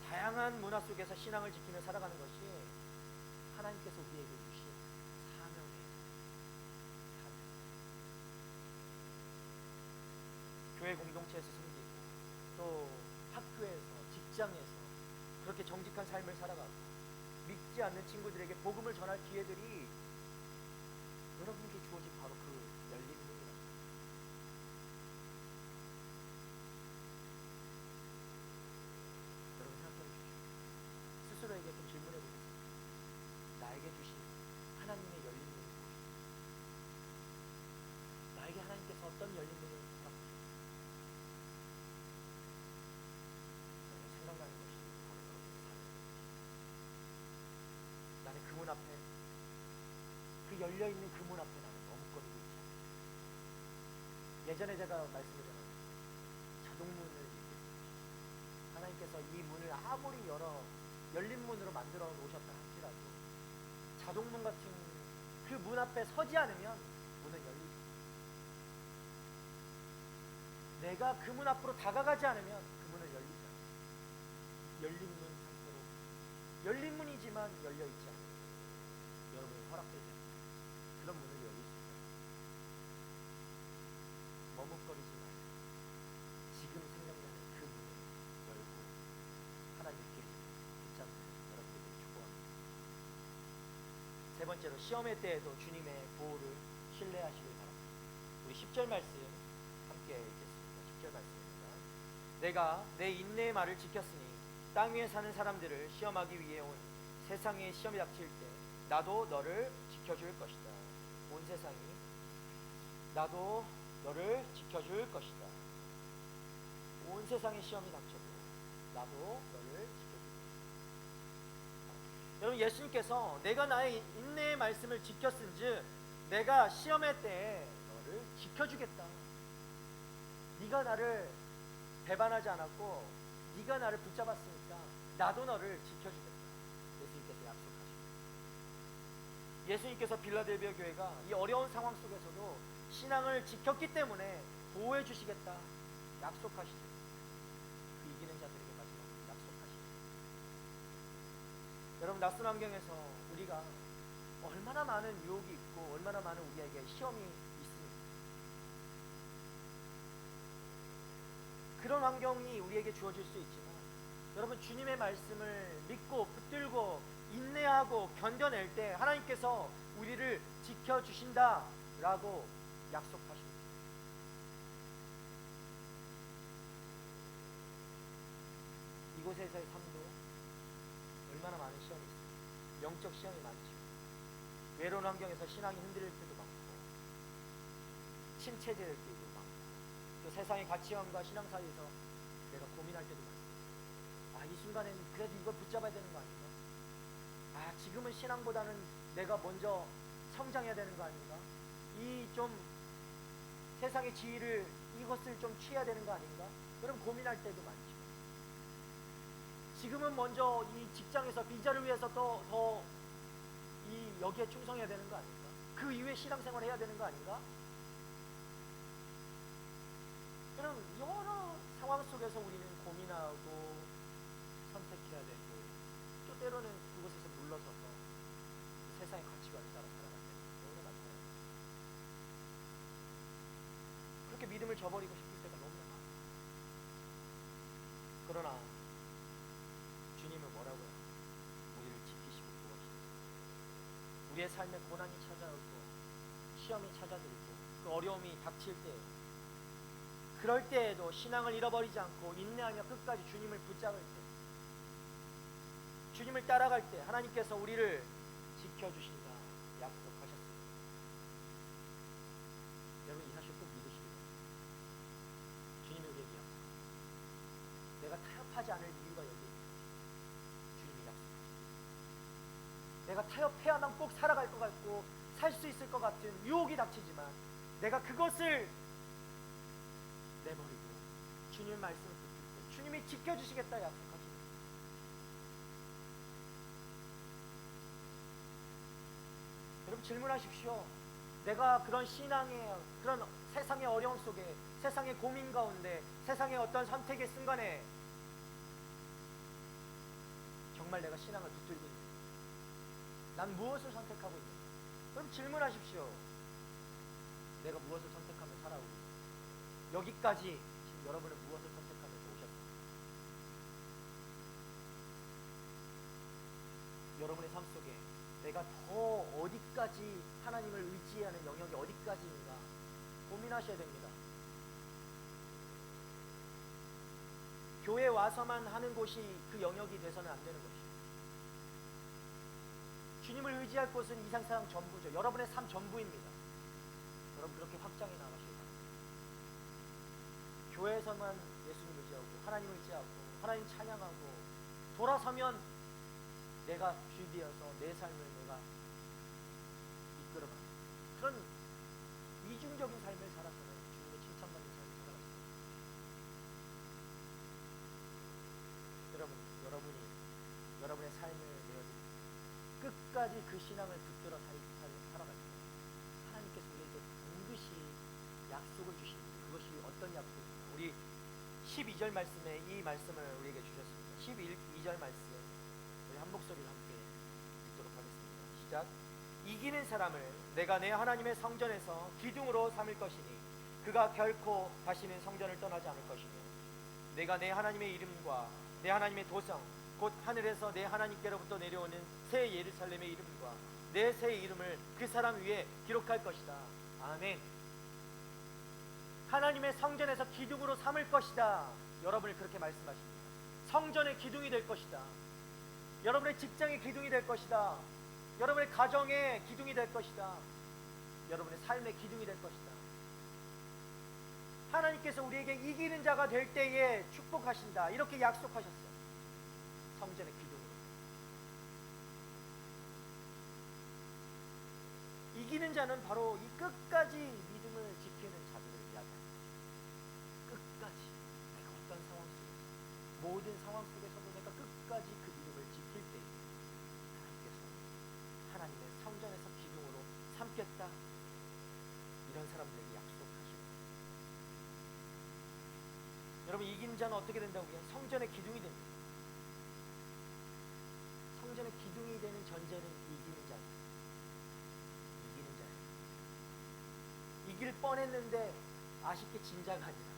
S4: 다양한 문화 속에서 신앙을 지키며 살아가는 것이 하나님께서 우리에게 주신 사명이에요. 교회 공동체에서 섬기고 또 학교에서, 직장에서 그렇게 정직한 삶을 살아가고 믿지 않는 친구들에게 복음을 전할 기회들이 여러분에게 주어진 바로 그 열린 문이라고. 여러분 생각해 보십시오. 스스로에게 좀 질문해 보겠습니다. 나에게 주신 하나님의 열린 문이 무엇입니까? 나에게 하나님께서 어떤 열린 문을 허락하셨습니까? 생각나는 것이 바로 여러분의 삶입니다. 나는 그 문 앞에, 그 열려있는 그 문 앞에 나는 머뭇거리고 있지 않습니다. 예전에 제가 말씀드렸잖아요. 자동문을 읽겠습니다. 하나님께서 이 문을 아무리 열린 문으로 만들어 놓으셨다 할지라도 자동문 같은 그 문 앞에 서지 않으면 문은 열리지 않습니다. 내가 그 문 앞으로 다가가지 않으면 그 문을 열리지 않습니다. 열린 문 상태로, 열린 문이지만 열려있지 않습니다. 여러분이 허락되지 않습니다. 그런 문을 열릴 수 있어요. 머뭇거리지 말고 지금 생각나는 그 문을 열고 하나님께 붙잡는 여러분들이 축복합니다. 세 번째로, 시험의 때에도 주님의 보호를 신뢰하시길 바랍니다. 우리 10절 말씀 함께 읽겠습니다. 10절 말씀입니다. 내가 내 인내의 말을 지켰으니 땅 위에 사는 사람들을 시험하기 위해 온 세상에 시험이 닥칠 때 나도 너를 지켜줄 것이다. 온 세상이 나도 너를 지켜줄 것이다. 온 세상에 시험이 닥쳐도 나도 너를 지켜줄 것이다. 여러분, 예수님께서 내가 나의 인내의 말씀을 지켰은즉 내가 시험의 때에 너를 지켜주겠다. 네가 나를 배반하지 않았고 네가 나를 붙잡았으니까 나도 너를 지켜주겠다. 예수님께서 약속하십니다. 예수님께서 빌라델비아 교회가 이 어려운 상황 속에서도 신앙을 지켰기 때문에 보호해 주시겠다 약속하시죠. 그 이기는 자들에게 마지막으로 약속하시죠. 여러분, 낯선 환경에서 우리가 얼마나 많은 유혹이 있고 얼마나 많은 우리에게 시험이 있습니다. 그런 환경이 우리에게 주어질 수 있지만 여러분, 주님의 말씀을 믿고 붙들고 인내하고 견뎌낼 때 하나님께서 우리를 지켜주신다라고 약속하십니다. 이곳에서의 삶도 얼마나 많은 시험이 있습니다. 영적 시험이 많죠. 외로운 환경에서 신앙이 흔들릴 때도 많고 침체될 때도 많고 또 세상의 가치관과 신앙 사이에서 내가 고민할 때도 많습니다. 이 순간에는 그래도 이걸 붙잡아야 되는 거 아닌가? 지금은 신앙보다는 내가 먼저 성장해야 되는 거 아닌가? 이 좀 세상의 지위를, 이것을 좀 취해야 되는 거 아닌가? 그럼 고민할 때도 많죠. 지금은 먼저 이 직장에서 비자를 위해서 여기에 충성해야 되는 거 아닌가? 그 이후에 신앙생활을 해야 되는 거 아닌가? 그럼 여러 상황 속에서 우리는 고민하고 선택해야 되고 또 때로는 그곳에서 물러서서 세상의 가치관을 따라 살아가는 너무나 많아요. 그렇게 믿음을 저버리고 싶을 때가 너무나 많아요. 그러나 주님은 뭐라고요? 우리를 지키시고 도와주시고 우리의 삶에 고난이 찾아오고 시험이 찾아들고 그 어려움이 닥칠 때, 그럴 때에도 신앙을 잃어버리지 않고 인내하며 끝까지 주님을 붙잡을 때, 주님을 따라갈 때 하나님께서 우리를 지켜주신다 약속하셨습니다. 여러분 이 사실 꼭 믿으시기 바랍니다. 주님이 우리에게 약속합니다. 내가 타협하지 않을 이유가 여기에 있습니다. 주님이 약속하십니다. 내가 타협해야만 꼭 살아갈 것 같고 살 수 있을 것 같은 유혹이 닥치지만 내가 그것을 내버리고 주님 말씀을 붙들 때 주님이 지켜주시겠다 약속하십니다. 여러분 질문하십시오. 내가 그런 신앙의 그런 세상의 어려움 속에, 세상의 고민 가운데, 세상의 어떤 선택의 순간에 정말 내가 신앙을 붙들고 있는가? 난 무엇을 선택하고 있는가? 여러분 질문하십시오. 내가 무엇을 선택하며 살아오고 있는가? 여기까지 지금 여러분은 무엇을 선택하면서 오셨습니까? 여러분의 삶 속에 내가 더 어디까지 하나님을 의지하는 영역이 어디까지인가 고민하셔야 됩니다. 교회 와서만 하는 곳이 그 영역이 돼서는 안 되는 것이에요. 주님을 의지할 곳은 이 세상 전부죠. 여러분의 삶 전부입니다. 여러분 그렇게 확장해 나가셔야 됩니다. 교회에서만 예수님 의지하고 하나님 의지하고 하나님 찬양하고 돌아서면 내가 주되어서 내 삶을 내가 이끌어가는 그런 이중적인 삶을 살아서는 주님의 칭찬받는 삶을 살아갈 수 있습니다. 여러분이 여러분의 삶을 내어드리고 끝까지 그 신앙을 붙들어 살아갈 때 하나님께서 우리에게 반드시 약속을 주십니다. 그것이 어떤 약속입니까? 우리 12절 말씀에 이 말씀을 우리에게 주셨습니다. 12절 말씀 우리 한 목소리로 함께 읽도록 하겠습니다. 시작. 이기는 사람을 내가 내 하나님의 성전에서 기둥으로 삼을 것이니 그가 결코 다시는 성전을 떠나지 않을 것이며 내가 내 하나님의 이름과 내 하나님의 도성 곧 하늘에서 내 하나님께로부터 내려오는 새 예루살렘의 이름과 내 새 이름을 그 사람 위에 기록할 것이다. 아멘. 하나님의 성전에서 기둥으로 삼을 것이다. 여러분을 그렇게 말씀하십니다. 성전의 기둥이 될 것이다. 여러분의 직장의 기둥이 될 것이다. 여러분의 가정의 기둥이 될 것이다. 여러분의 삶의 기둥이 될 것이다. 하나님께서 우리에게 이기는 자가 될 때에 축복하신다. 이렇게 약속하셨어요. 성전의 기둥으로. 이기는 자는 바로 이 끝까지 믿음을 지키는 자들을 이야기합니다. 끝까지 내가 어떤 상황 속에서 모든 상황 속에서도 내가 끝까지 그 믿음을 지킬 때 하나님께서 하나님의 성전에서 기둥으로 삼겠다. 이런 사람들에게 약속하십니다. 여러분 이기는 자는 어떻게 된다고요? 성전의 기둥이 됩니다. 성전의 기둥이 되는 전제는 이기는 자입니다. 이기는 자예요. 이길 뻔했는데 아쉽게 진 자가 아니라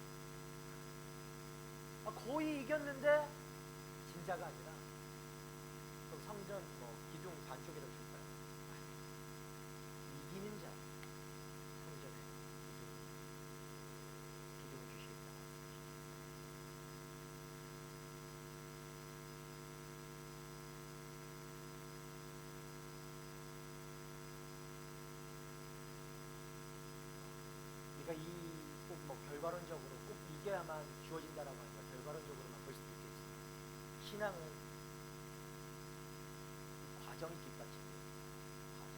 S4: 거의 이겼는데 진 자가 아니라 그럼 성전 기둥 반쪽이라고 줄까요? 이기는 자 성전에 기둥을 주시겠다. 우리가 꼭 결과론적으로 꼭 이겨야만 주어진다라고 하는 걸 결과론적으로만 볼 수도 있겠습니다. 신앙은 과정이 뒷받침돼요. 과정.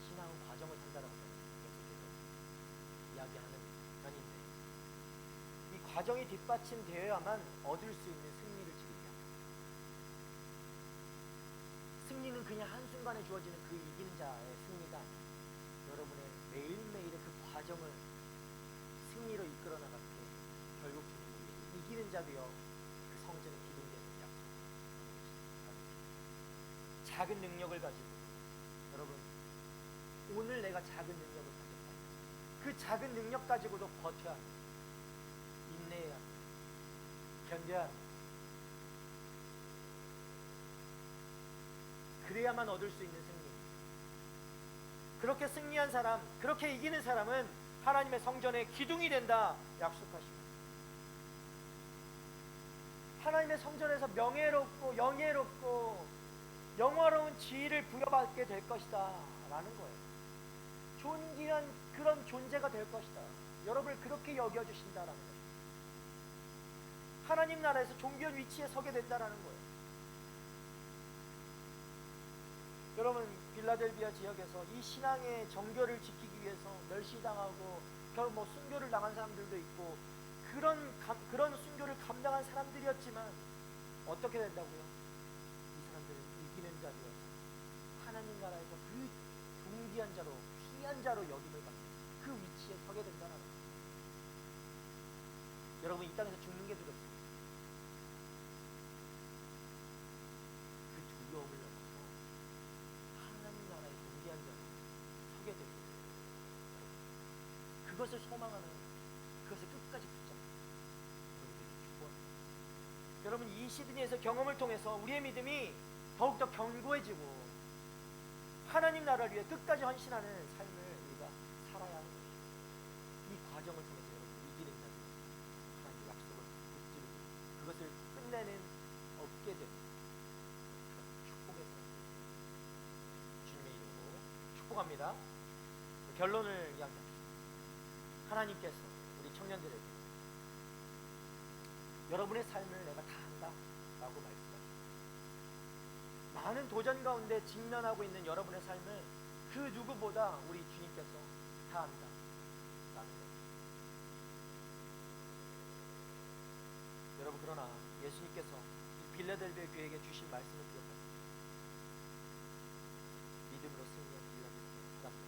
S4: 신앙은 과정을 산다라고 저는 계속해서 이야기하는 편인데 이 과정이 뒷받침되어야만 얻을 수 있는 승리를 지키게 합니다. 승리는 그냥 한순간에 주어지는 그 이기는 자의 승리가 아니라 여러분의 매일매일의 그 과정을 승리로 이끌어 나가게 결국 주님이 이기는 자 되어 그 성전의 기둥되는 약속. 작은 능력을 가지고 여러분 오늘 내가 작은 능력을 가졌다. 그 작은 능력 가지고도 버텨야 합니다. 인내해야 합니다. 견뎌야 합니다. 그래야만 얻을 수 있는 승리. 그렇게 승리한 사람, 그렇게 이기는 사람은 하나님의 성전의 기둥이 된다 약속하십니다. 하나님의 성전에서 명예롭고 영예롭고 영화로운 지위를 부여받게 될 것이다 라는 거예요. 존귀한 그런 존재가 될 것이다. 여러분을 그렇게 여겨주신다라는 거예요. 하나님 나라에서 존귀한 위치에 서게 된다라는 거예요. 여러분, 빌라델비아 지역에서 이 신앙의 정결을 지키기 위해서 멸시당하고 결국 뭐 순교를 당한 사람들도 있고 그런 순교를 감당한 사람들이었지만 어떻게 된다고요? 이 사람들은 이기는 자 되어서 하나님 나라에서 그 존귀한 자로 귀한 자로 여김을 받는 그 위치에 서게 된다는 거예요. 여러분, 이 땅에서 죽는 게 두렵습니다. 그 두려움을 넘어서 하나님 나라의 존귀한 자로 서게 됩니다. 그것을 소망하는, 그것을 끝까지 붙잡는 여러분에게 축복합니다. 여러분, 이 시드니에서 경험을 통해서 우리의 믿음이 더욱더 견고해지고 하나님 나라를 위해 끝까지 헌신하는 삶을 우리가 살아야 하는 것입니다. 이 과정을 통해서 여러분 이기는 자들, 하나님의 약속을 붙들고 그것을 끝내는 얻게 되는 그런 축복의 삶, 주님의 이름으로 축복합니다. 결론을 이야기합니다. 하나님께서 우리 청년들에게 여러분의 삶을 내가 다 한다 라고 말씀하십니다. 많은 도전 가운데 직면하고 있는 여러분의 삶을 그 누구보다 우리 주님께서 다 안다 라는 것. 여러분, 그러나 예수님께서 이 빌라델비아 교회에게 주신 말씀을 기억하세요. 믿음으로 승리한 빌라델비아 사람들,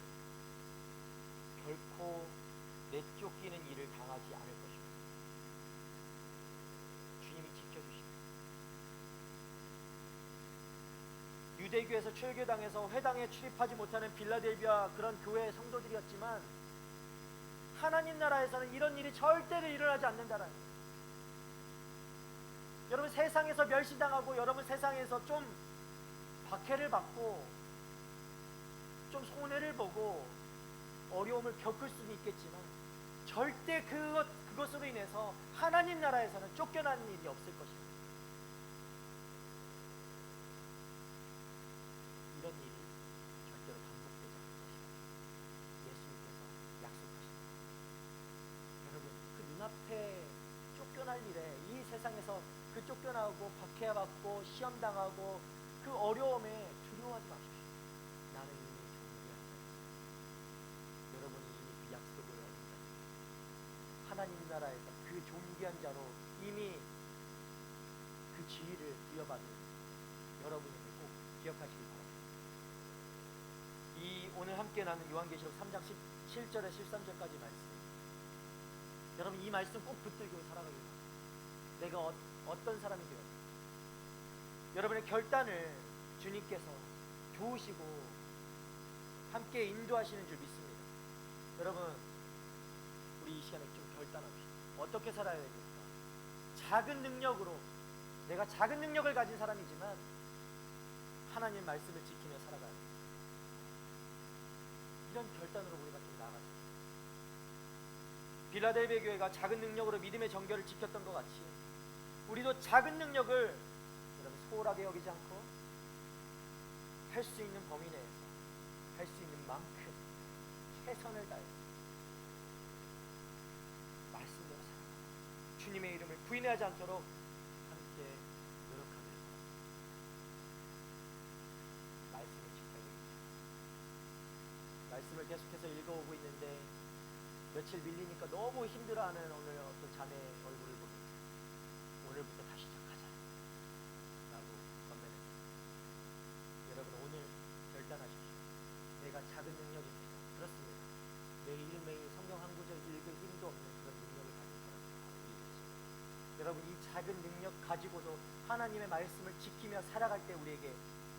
S4: 결코 내쫓기는 일을 당하지 않을 것입니다. 주님이 지켜주십니다. 유대교에서 출교당해서 회당에 출입하지 못하는 빌라델비아 그런 교회의 성도들이었지만 하나님 나라에서는 이런 일이 절대로 일어나지 않는다라는 거예요. 여러분, 세상에서 멸시당하고 여러분 세상에서 좀 박해를 받고 좀 손해를 보고 어려움을 겪을 수는 있겠지만 절대 그것으로 인해서 하나님 나라에서는 쫓겨나는 일이 없을 것입니다. 이런 일이 절대로 반복되지 않을 것이다. 예수님께서 약속하십니다. 여러분, 그 눈앞에 쫓겨날 일에, 이 세상에서 그 쫓겨나고 박해받고 시험당하고 그 어려움에 두려워하지 마십시오. 나는 이미 존귀한다. 여러분이 이미 그 약속을 얻는다. 하나님 나라에서 그 존귀한 자로 이미 그 지위를 부여받은 여러분에게 꼭 기억하시기 바랍니다. 이 오늘 함께 나눈 요한계시록 3장 17절에 13절까지 말씀, 여러분 이 말씀 꼭 붙들고 살아가길 바랍니다. 내가 어떤 사람이 되었다, 여러분의 결단을 주님께서 도우시고 함께 인도하시는 줄 믿습니다. 여러분, 우리 이 시간에 좀 결단합시다. 어떻게 살아야 됩니까? 작은 능력으로, 내가 작은 능력을 가진 사람이지만 하나님 말씀을 지키며 살아가야 됩니다. 이런 결단으로 우리가 좀 나아가자. 빌라델비아 교회가 작은 능력으로 믿음의 정결을 지켰던 것 같이 우리도 작은 능력을 여러분 소홀하게 여기지 않고 할 수 있는 범위 내에서 할 수 있는 만큼 최선을 다해서 말씀대로 살아가고 주님의 이름을 부인하지 않도록 함께 노력하길 바랍니다. 말씀을 지켜야 됩니다. 말씀을 계속해서 읽어오고 있는데 며칠 밀리니까 너무 힘들어하는 오늘 어떤 자매 얼굴을 보면서 오늘부터 다시 시작하자 라고 건면했습니다. 여러분, 오늘 결단하십시오. 내가 작은 능력입니다. 그렇습니다. 매일매일 성경 한 구절 읽을 힘도 없는 그런 능력을 가진 사람들이 바로 우리 있습니다. 여러분, 이 작은 능력 가지고도 하나님의 말씀을 지키며 살아갈 때 우리에게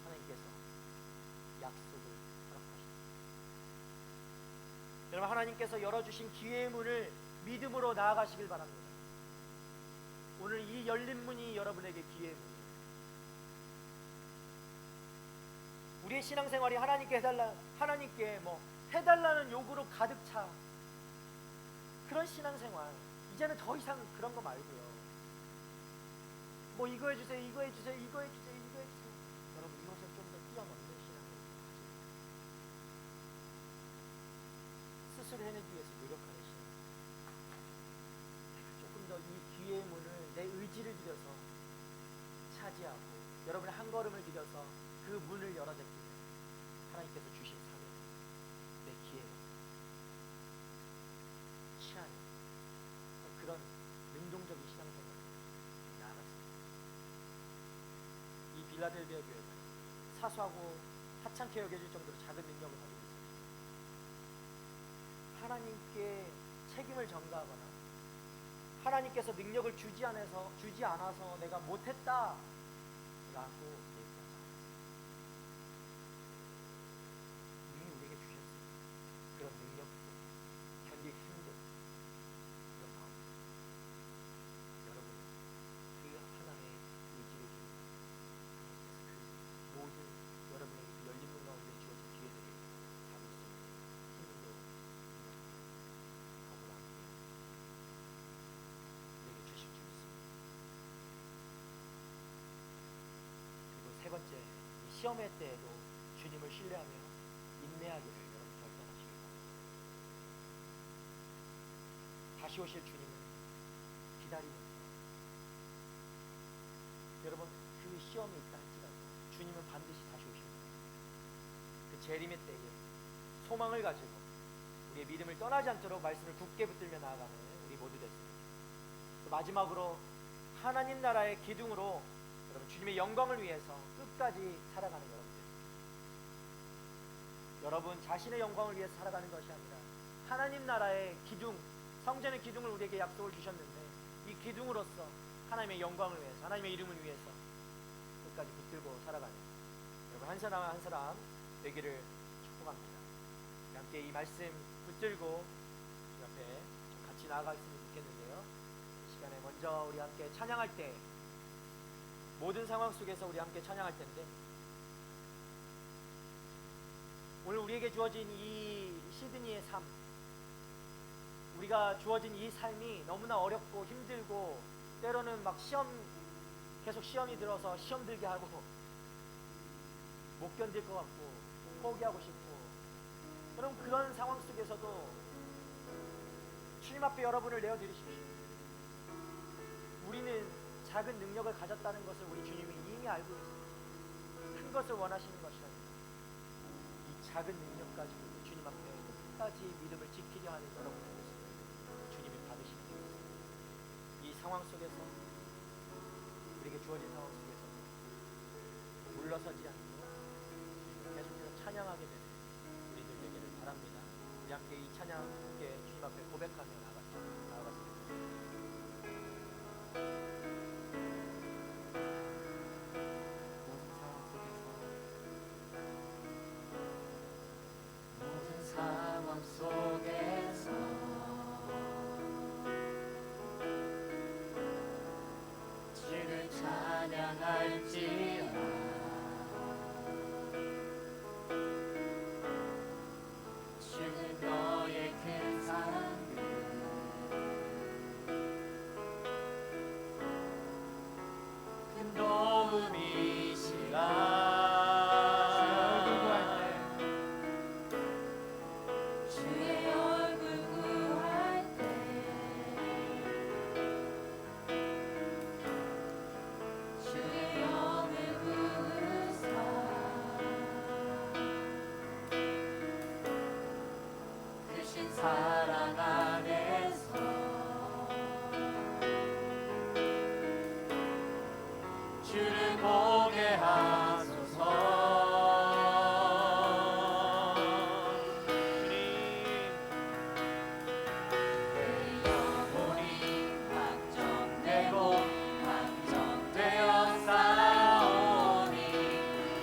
S4: 하나님께서 약속을 허락하십니다. 여러분, 하나님께서 열어주신 기회의 문을 믿음으로 나아가시길 바랍니다. 오늘 이 열린 문이 여러분에게 기회의 문이에요. 우리의 신앙생활이 하나님께 뭐 해달라는 요구로 가득 차 그런 신앙생활. 이제는 더 이상 그런 거 말고요. 뭐 이거 해주세요, 이거 해주세요, 이거 해주세요, 이거 해주세요. 여러분 이것을 좀 더 뛰어넘는 신앙을 스스로 해내기 위해서 노력하는 신앙. 내가 조금 더 이 기회의 문을 내 의지를 들여서 차지하고 여러분의 한 걸음을 들여서 그 문을 열어잡기 위해 하나님께서 주신 사명, 내 기회로 취하는 그런 능동적인 신앙생활 나아갔습니다. 이 빌라델비아 교회가 사소하고 하찮게 여겨질 정도로 작은 능력을 가지고 있습니다. 하나님께 책임을 전가하거나 하나님께서 능력을 주지 않아서 내가 못했다 라고 얘기하지 않았습니다. 이미 우리에게 주셨어요. 그런 능력도 견디기 힘든 그런 마음. 여러분 그 하나의 의지를 기울이고 그 모든 여러분에게 그 열린 문 가운데 주어진 기회들을 잡을 수 있는 힘도 더불어 함께 내게 주실 줄 믿습니다. 그리고 세 번째, 이 시험의 때에도 주님을 신뢰하며 인내하기를 여러분 결단하시기 바랍니다. 다시 오실 주님은 기다리는 여러분 그 시험이 있다 할지라도 주님은 반드시 다시 오십니다. 그 재림의 때에 소망을 가지고 우리의 믿음을 떠나지 않도록 말씀을 굳게 붙들며 나아가는 우리 모두 됐습니다. 마지막으로 하나님 나라의 기둥으로 여러분 주님의 영광을 위해서 끝까지 살아가는 여러분 됐습니다. 여러분 자신의 영광을 위해서 살아가는 것이 아니라 하나님 나라의 기둥, 성전의 기둥을 우리에게 약속을 주셨는데 이 기둥으로서 하나님의 영광을 위해서, 하나님의 이름을 위해서 끝까지 붙들고 살아가는 여러분 한 사람 한 사람 되기를 축복합니다. 우리 함께 이 말씀 붙들고 주 앞에 같이 나아갔으면 좋겠는데요. 이 시간에 먼저 우리 함께 찬양할 때 모든 상황 속에서 우리 함께 찬양할 텐데 오늘 우리에게 주어진 이 시드니의 삶, 우리가 주어진 이 삶이 너무나 어렵고 힘들고 때로는 막 계속 시험이 들어서 시험 들게 하고 못 견딜 것 같고 포기하고 싶고, 여러분 그런 상황 속에서도 주님 앞에 여러분을 내어드리십시오. 우리는 작은 능력을 가졌다는 것을 우리 주님이 이미 알고 있습니다. 큰 것을 원하시는 것이 아니라 이 작은 능력 가지고 주님 앞에 끝까지 믿음을 지키려 하는 여러분의 모습을 주님이 받으시는 것입니다. 이 상황 속에서 우리에게 주어진 상황 속에서 물러서지 않고 계속해서 찬양하게 되는 우리들 되기를 바랍니다. 우리 함께 이 찬양 함께 주님 앞에 고백하며 나아갔습니다.
S2: 모든 상황 속에서 주를 찬양할지라. 주는 너의 큰 사랑을 큰 도움이시라. 주의 얼굴 구할 때 주의 영을 부으사 크신 사랑 안에서 주를 보게 하소서. 내 영혼이 확정되고 확정되어 싸우니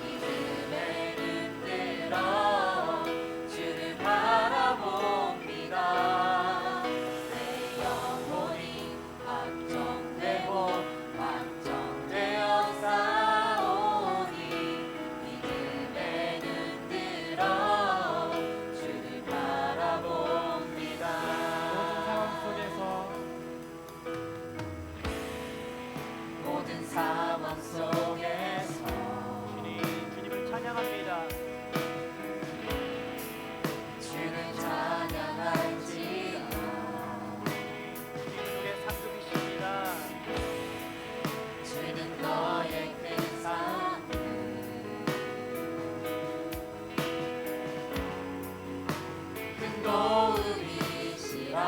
S2: 믿음에 눈들어 주를 바라봅니다. 내 영혼이 확정되고 확정되어 싸우니 모든 상황 속에서
S4: 주님을 찬양합니다.
S2: 주를 찬양할지라.
S4: 주의 상급이십니다.
S2: 주는 너의 큰 사랑 큰 도움이시라.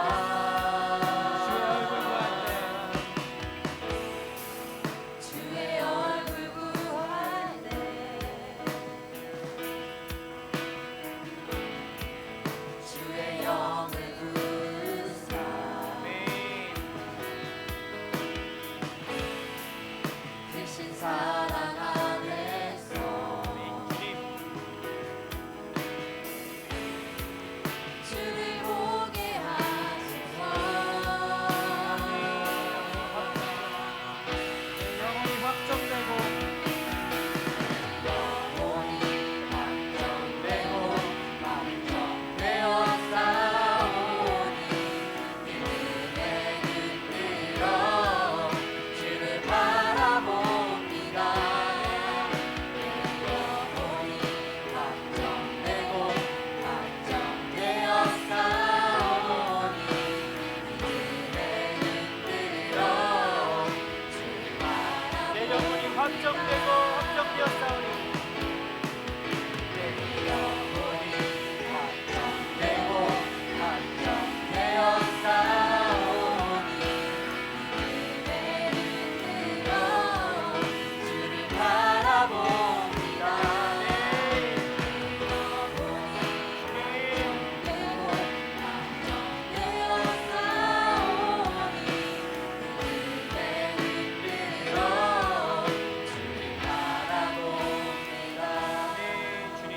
S2: 주의 얼굴 구할 때 주의 영을 부으사 크신 사랑 안에서 주를 보게 하소서.
S1: 영혼이 확정되고
S2: 영혼이 확정되고 확정되어 싸우니 믿음의 눈 들어 주를 바라봅니다. 영혼이 확정되고 확정되어 싸우니 믿음의 눈 들어 주를 바라봅니다.
S4: 내 영혼이 확정되고 확정되었사오니
S2: 영혼이 확정되고 확정되어 싸우니 믿음의 눈 들어 주를 바라봅니다. 영혼이 확정되고 확정되어 싸우니 믿음의 눈 들어 주를 바라봅니다.
S4: 네, 주님.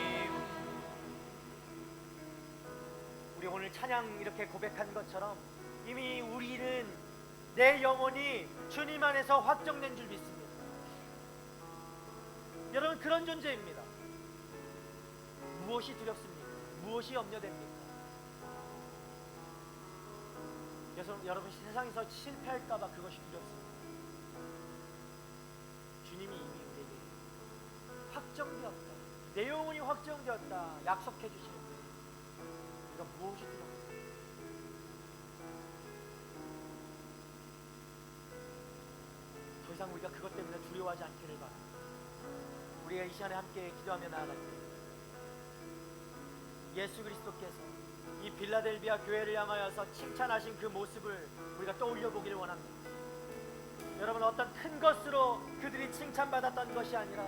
S4: 우리 오늘 찬양 이렇게 고백한 것처럼 이미 우리는 내 영혼이 주님 안에서 확정된 줄 믿습니다. 여러분, 그런 존재입니다. 무엇이 두렵습니까? 무엇이 염려됩니까? 여러분, 세상에서 실패할까봐 그것이 두렵습니다. 주님이 이미 우리에게 확정되었다, 내 영혼이 확정되었다 약속해 주시는데 우리가 무엇이 두렵습니까? 더 이상 우리가 그것 때문에 두려워하지 않기를 바랍니다. 우리가 이 시간에 함께 기도하며 나아갈 때 예수 그리스도께서 이 빌라델비아 교회를 향하여서 칭찬하신 그 모습을 우리가 떠올려 보기를 원합니다. 여러분, 어떤 큰 것으로 그들이 칭찬받았던 것이 아니라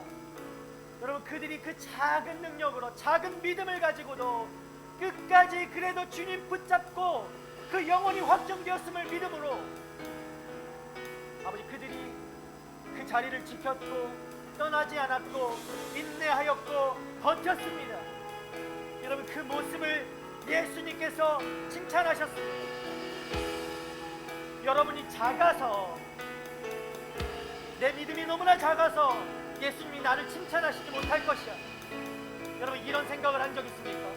S4: 여러분, 그들이 그 작은 능력으로 작은 믿음을 가지고도 끝까지 그래도 주님 붙잡고 그 영혼이 확정되었음을 믿음으로 아버지, 그들이 그 자리를 지켰고 떠나지 않았고 인내하였고 버텼습니다. 여러분, 그 모습을 예수님께서 칭찬하셨습니다. 여러분이 작아서, 내 믿음이 너무나 작아서 예수님이 나를 칭찬하시지 못할 것이야. 여러분, 이런 생각을 한 적 있습니까?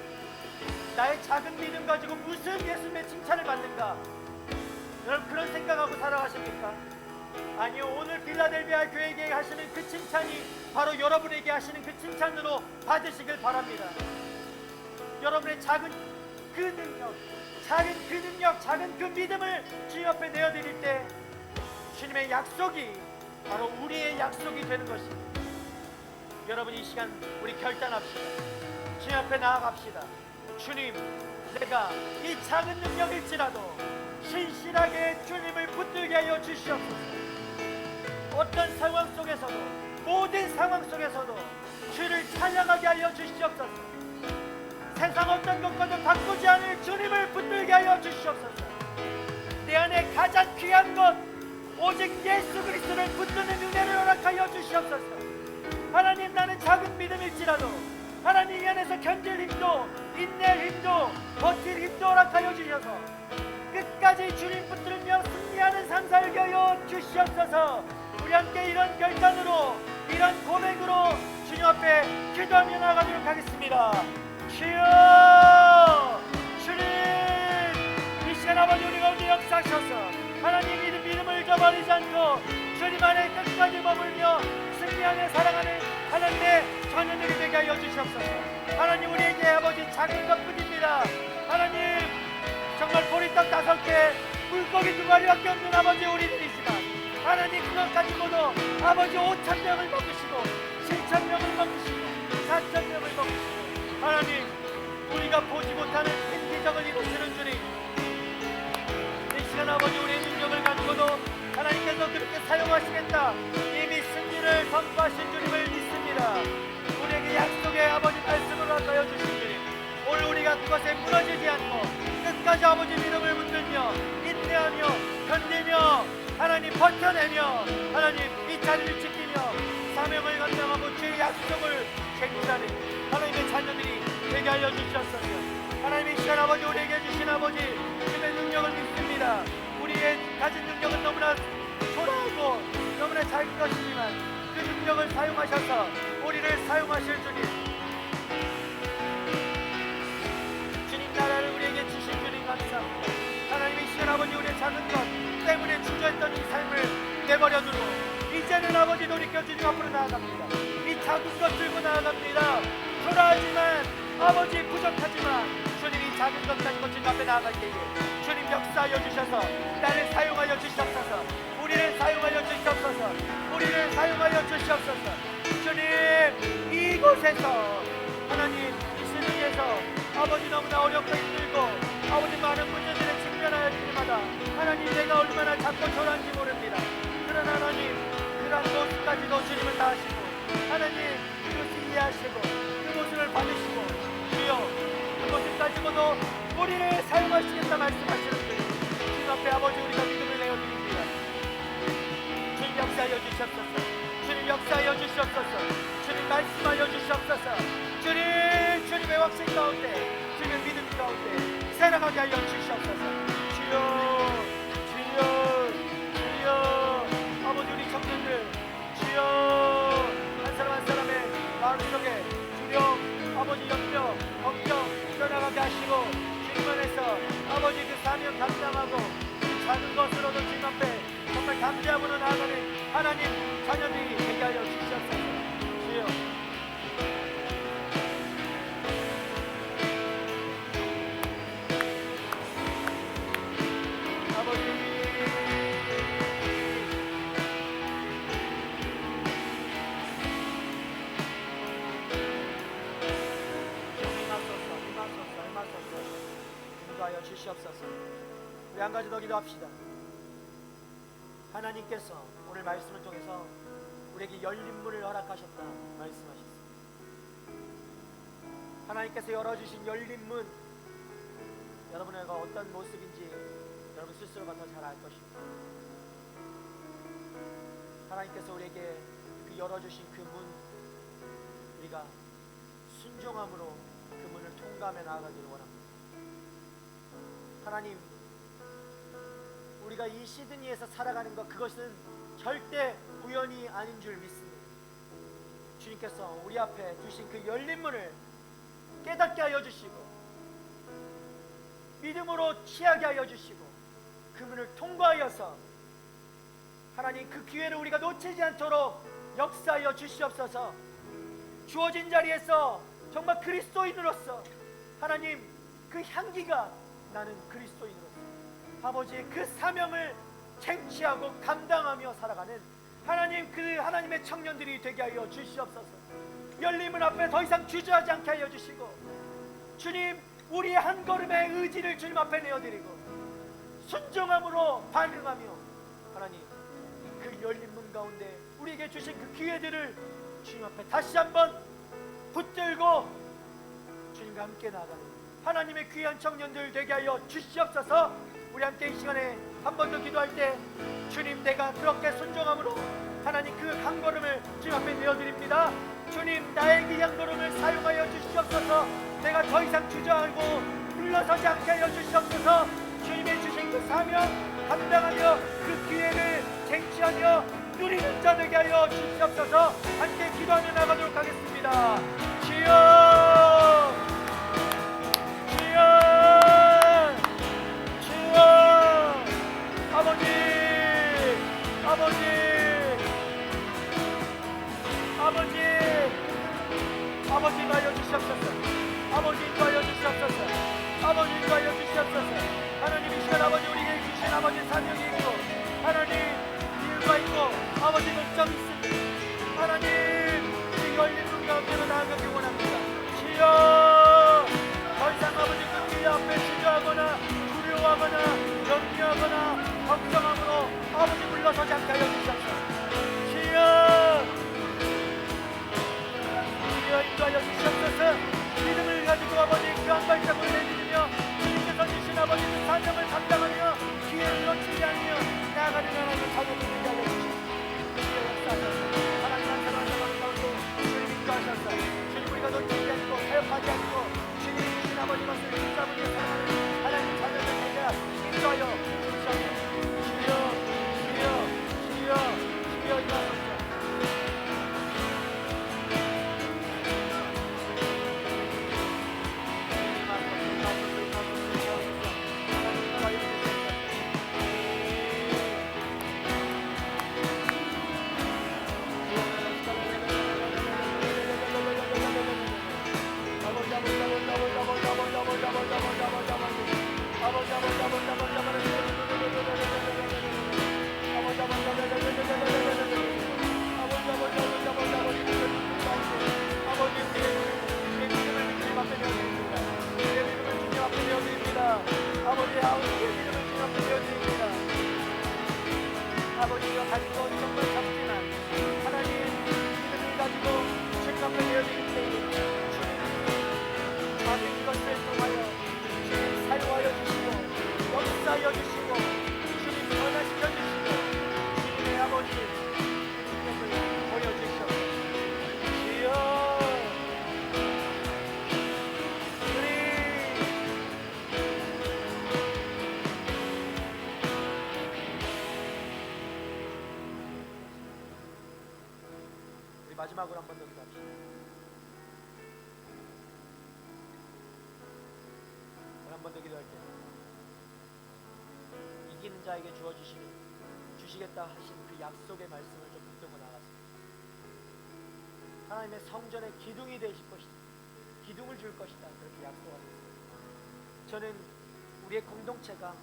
S4: 나의 작은 믿음 가지고 무슨 예수님의 칭찬을 받는가? 여러분, 그런 생각하고 살아가십니까? 아니요, 오늘 빌라델비아 교회에게 하시는 그 칭찬이 바로 여러분에게 하시는 그 칭찬으로 받으시길 바랍니다. 여러분의 작은 그 능력, 작은 그 믿음을 주님 앞에 내어드릴 때 주님의 약속이 바로 우리의 약속이 되는 것입니다. 여러분, 이 시간 우리 결단합시다. 주님 앞에 나아갑시다. 주님, 내가 이 작은 능력일지라도 신실하게 주님을 붙들게 하여 주시옵소서. 어떤 상황 속에서도, 모든 상황 속에서도 주를 찬양하게 하여 주시옵소서. 세상 어떤 것과도 바꾸지 않을 주님을 붙들게 하여 주시옵소서. 내 안에 가장 귀한 것, 오직 예수 그리스도를 붙드는 은혜를 허락하여 주시옵소서. 하나님, 나는 작은 믿음일지라도 하나님 이 안에서 견딜 힘도, 인내할 힘도, 버틸 힘도 허락하여 주셔서 끝까지 주님 붙들며 승리하는 삶 살게 하여 주시옵소서. 우리 함께 이런 결단으로, 이런 고백으로 주님 앞에 기도하며 나가도록 하겠습니다. 주여, 주님, 이 시간 아버지 우리 가운데 역사하셔서 하나님 믿음을 저버리지 않고 주님 안에 끝까지 머물며 승리하며 살아가는 하나님의 자녀들이 되게 하여 주시옵소서. 하나님 우리에게 아버지 작은 것뿐입니다. 하나님 정말 보리떡 5개 물고기 2마리밖에 없는 아버지 우리들이지만 하나님 그것 가지고도 아버지 5,000명을 먹으시고 7,000명을 먹으시고 4,000명을 먹으시고 하나님 우리가 보지 못하는 큰 기적을 이루시는 주님, 이 시간 아버지 우리의 능력을 가지고도 하나님께서 그렇게 사용하시겠다 이미 승리를 선포하신 주님을 믿습니다. 우리에게 약속의 아버지 말씀을 하여 주신 주님, 오늘 우리가 그것에 무너지지 않고 끝까지 아버지 믿음을 붙들며 인내하며 견디며 하나님 버텨내며 하나님 이 자리를 지키며 사명을 감당하고 주의 약속을 쟁취하는 하나님의 자녀들이 되게 하여 주시옵소서. 하나님 이 시간 아버지 우리에게 주신 아버지 주의 능력을 믿습니다. 우리의 가진 능력은 너무나 초라하고 너무나 작은 것이지만 그 능력을 사용하셔서 우리를 사용하실 주님 나라를 우리에게 주신 주님 감사합니다. 하나님 이 시간 아버지 우리의 작은 것 때문에 주저했던 이 삶을 내버려 두고 이제는 아버지 돌이켜 주님 앞으로 나아갑니다. 이 작은 것 들고 나아갑니다. 초라하지만 아버지 부족하지만 주님 이 작은 것 가지고 주님 앞에 나아갈 때에 주님 역사하여 주셔서 나를 사용하여 주시옵소서. 우리를 사용하여 주시옵소서. 우리를 사용하여 주시옵소서. 주님 이곳에서 하나님 이 시대에서 아버지 너무나 어렵고 힘들고 아버지 많은 문제들에 직면하여 질 때마다 하나님 내가 얼마나 작고 초라한지 모릅니다. 그러나 하나님 그러한 모습까지도 주님을 다하시고 하나님 그것을 이해하시고 그것을 받으시고 주여 그것을 가지고도 우리를 사용하시겠다 말씀하시는 주님 앞에 아버지 우리가 믿음을 내어드립니다. 주님 역사하여 주시옵소서. 주님 역사하여 주시옵소서. 주님 말씀하여 주시옵소서. 주님의 확신 가운데 주님의 믿음 가운데 살아가게 하여 주시옵소서. 주여 아버지 우리 청년들 주여 한 사람 한 사람의 마음속에 두려움 아버지 염려 걱정 떠나가게 하시고 주님 안에서 아버지 그 사명 감당하고 그 작은 것으로도 주님 앞에 정말 감사함으로 나아가는 하나님 자녀들이 되게 하여 주시옵소서. 주여 아버지 인도하여 주시옵소서. 우리 한 가지 더 기도합시다. 하나님께서 오늘 말씀을 통해서 우리에게 열린 문을 허락하셨다 말씀하셨습니다. 하나님께서 열어주신 열린 문, 여러분의 어떤 모습인지 여러분 스스로가 더 잘 알 것입니다. 하나님께서 우리에게 그 열어주신 그 문, 우리가 순종함으로 그 문을 통과하며 나아가기를 원합니다. 하나님, 우리가 이 시드니에서 살아가는 것, 그것은 절대 우연이 아닌 줄 믿습니다. 주님께서 우리 앞에 두신 그 열린 문을 깨닫게 하여 주시고 믿음으로 취하게 하여 주시고 그 문을 통과하여서 하나님 그 기회를 우리가 놓치지 않도록 역사하여 주시옵소서. 주어진 자리에서 정말 그리스도인으로서 하나님 그 향기가 나는 그리스도인으로서 아버지의 그 사명을 쟁취하고 감당하며 살아가는 하나님 그 하나님의 청년들이 되게 하여 주시옵소서. 열린 문 앞에 더 이상 주저하지 않게 하여 주시고 주님 우리의 한 걸음의 의지를 주님 앞에 내어드리고 순종함으로 반응하며 하나님 그 열린 문 가운데 우리에게 주신 그 기회들을 주님 앞에 다시 한번 붙들고 주님과 함께 나아가는 하나님의 귀한 청년들 되게 하여 주시옵소서. 우리 함께 이 시간에 한 번 더 기도할 때 주님 내가 그렇게 순종함으로 하나님 그 한 걸음을 주님 앞에 내어드립니다. 주님 나의 그 한 걸음을 사용하여 주시옵소서. 내가 더 이상 주저하고 물러서지 않게 하여 주시옵소서. 주님의 주신 그 사명 감당하며 그 기회를 쟁취하며 누리는 자 되게 하여 주시옵소서. 함께 기도하며 나가도록 하겠습니다. 주여 주여 주여 아버지 주시옵소서. 아버지 인도하여 주시옵소서. 아버지 인도하여 주시옵소서. 하나님 이 시간 아버지 우리에게 주신 아버지 사명이 있고 하나님 이유가 있고 아버지 목적이 있습니다. 하나님 이 열린 문 가운데로 나아가기 원합니다. 주여 더 이상 아버지 그 앞에 주저하거나 두려워하거나 염려하거나 걱정함으로 아버지 물러서지 않게 하여 주시옵소서. 주여 인도하여 주시옵소서. 믿음을 가지고 아버지 그 한 발짝을 내딛으며 주님께서 주신 아버지 그 사명을 감당하며 기회를 놓치지 않으며 나아가는 하나님을 자녀들을 위하여 주시옵소서. 주여 역사하셔서 하나님 한 사람 한 사람 가운데 주님 인도하셔서 주님 우리가 놓치지 않고 사역하지 않고 주님 주신 아버지 것을 붙잡으며 사랑하는 하나님 자녀들 되게 인도하여 주시옵소서. 주여 주여 주여 주여 인도하소서. 아버지가 가진 건 정말 작지만 하나님 믿음을 가지고 증거가 되어지는 때에 주님 작은 것을 통하여 주님 사용하여 주시고 역사하여 주시고 주님 변화시켜 주시고 주님의 아버지 능력을 보여주시옵소서. 주여 마지막으로 한 번 더 기도합시다. 한 번 더 기도할게요. 이기는 자에게 주시겠다 하신 그 약속의 말씀을 좀 붙들고 나갔습니다. 하나님의 성전의 기둥이 되실 것이다. 기둥을 줄 것이다. 그렇게 약속하셨습니다. 저는 우리의 공동체가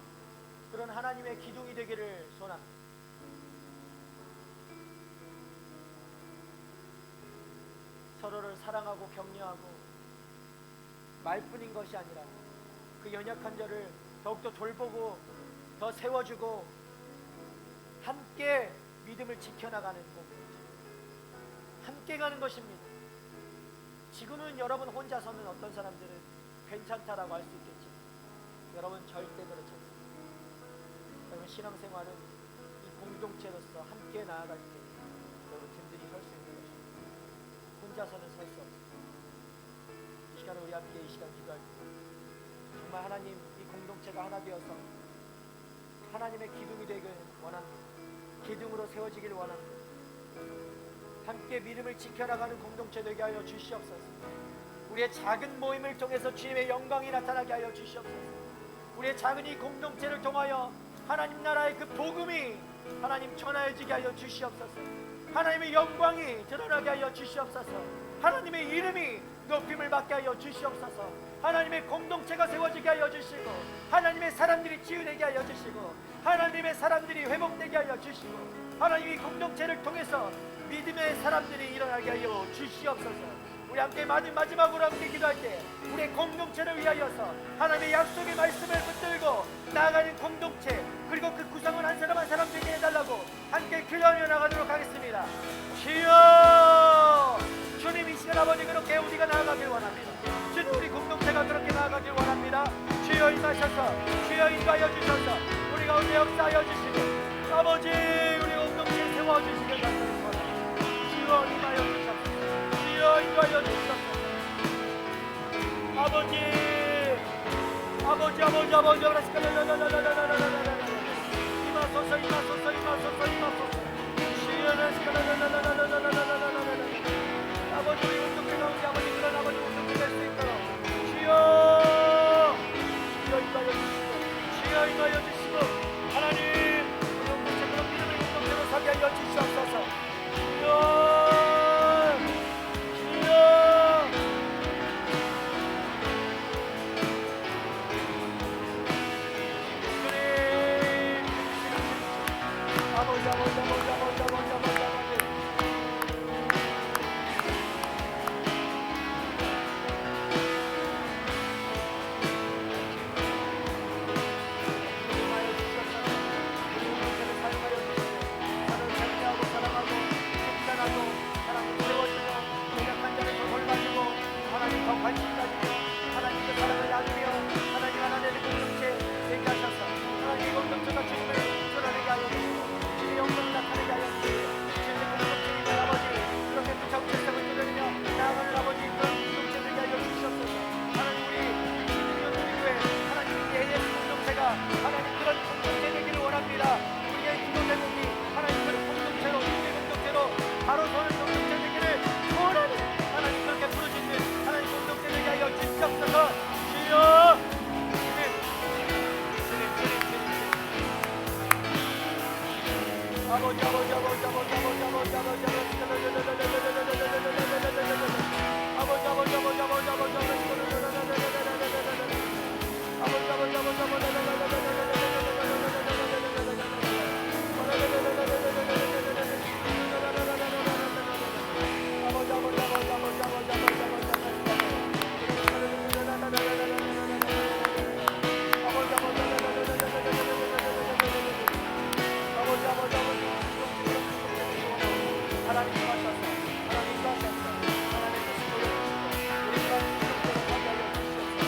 S4: 그런 하나님의 기둥이 되기를 소원합니다. 서로를 사랑하고 격려하고 말뿐인 것이 아니라 그 연약한 자를 더욱더 돌보고 더 세워주고 함께 믿음을 지켜나가는 공동체, 함께 가는 것입니다. 지금은 여러분 혼자서는 어떤 사람들은 괜찮다라고 할 수 있겠지만 여러분 절대 그렇지 않습니다. 여러분 신앙생활은 이 공동체로서 함께 나아갈 때 여러분 든든히 설 수 있는 것입니다. 혼자서는 설 수 없습니다. 이 시간에 우리 함께 이 시간 기도할 때 정말 하나님 이 공동체가 하나 되어서 하나님의 기둥이 되길 원합니다. 기둥으로 세워지길 원합니다. 함께 믿음을 지켜나가는 공동체 되게 하여 주시옵소서. 우리의 작은 모임을 통해서 주님의 영광이 나타나게 하여 주시옵소서. 우리의 작은 이 공동체를 통하여 하나님 나라의 그 복음이 하나님 전하여지게 하여 주시옵소서. 하나님의 영광이 드러나게 하여 주시옵소서. 하나님의 이름이 높임을 받게 하여 주시옵소서. 하나님의 공동체가 세워지게 하여 주시고 하나님의 사람들이 치유되게 하여 주시고 하나님의 사람들이 회복되게 하여 주시고 하나님의 공동체를 통해서 믿음의 사람들이 일어나게 하여 주시옵소서. 우리 함께 마지막으로 함께 기도할 때 우리의 공동체를 위하여서 하나님의 약속의 말씀을 붙들고 나아가는 공동체, 그리고 그 구성은 한 사람 한 사람 되게 해달라고 함께 기도하며 나가도록 하겠습니다. 주여, 주님 이 시간 아버지 그렇게 우리가 나아가길 원합니다. 주님 우리 공동체가 그렇게 나아가길 원합니다. 주여 임하셔서 주여 인도하여 주셔서 우리 가운데 역사하여 주시고 아버지 우리 공동체에 세워주시길 간절히 원합니다. 주여 임하여 주셔서 주여 인도하여 주셔서 아버지 임하소서 아버지 우리 공동체 가운데 아버지 그런 아버지 공동체 될 수 있도록 주여 인도하여 주시고 주여 인도하여 주시고 하나님 우리 공동체 그런 믿음의 공동체로 서게 하여 주시옵소서. 주여 일어나고 하나님 세워주며 연약한 자를 더 돌봐주고 하나님 더 관심 가지며 하나님 그 사랑을 나누며 하나님 하나님의 공동체 되게 하셔서 하나님 이 공동체가 주님을 드러내게 하여 주시고 주님의 영광을 나타내게 하여 주시고 주님의 공동체인 아버지 그렇게 그 정체성을 드러내며 나아가는 아버지 그런 공동체 되게 하여 주시옵소서. 하나님 우리 교회 하나님 AS 공동체가 하나님 그런 공동체 되기를 원합니다. 우리의 기도 제목이 하나님 그런 공동체로 주님의 공동체로 바로 서는 공동체 되기를 원하는 하나님 그렇게 부르짖는 하나님 공동체 되게 하여 주시옵소서. 주여 아버지 아버지 아버지 아버지 아버지 아버지 아버지 아버지 하나님 도와주셔서 하나님 도와주셔서 하나님 뜻을 보여주시고 우리가 공동체로 가게 하여 주시옵소서.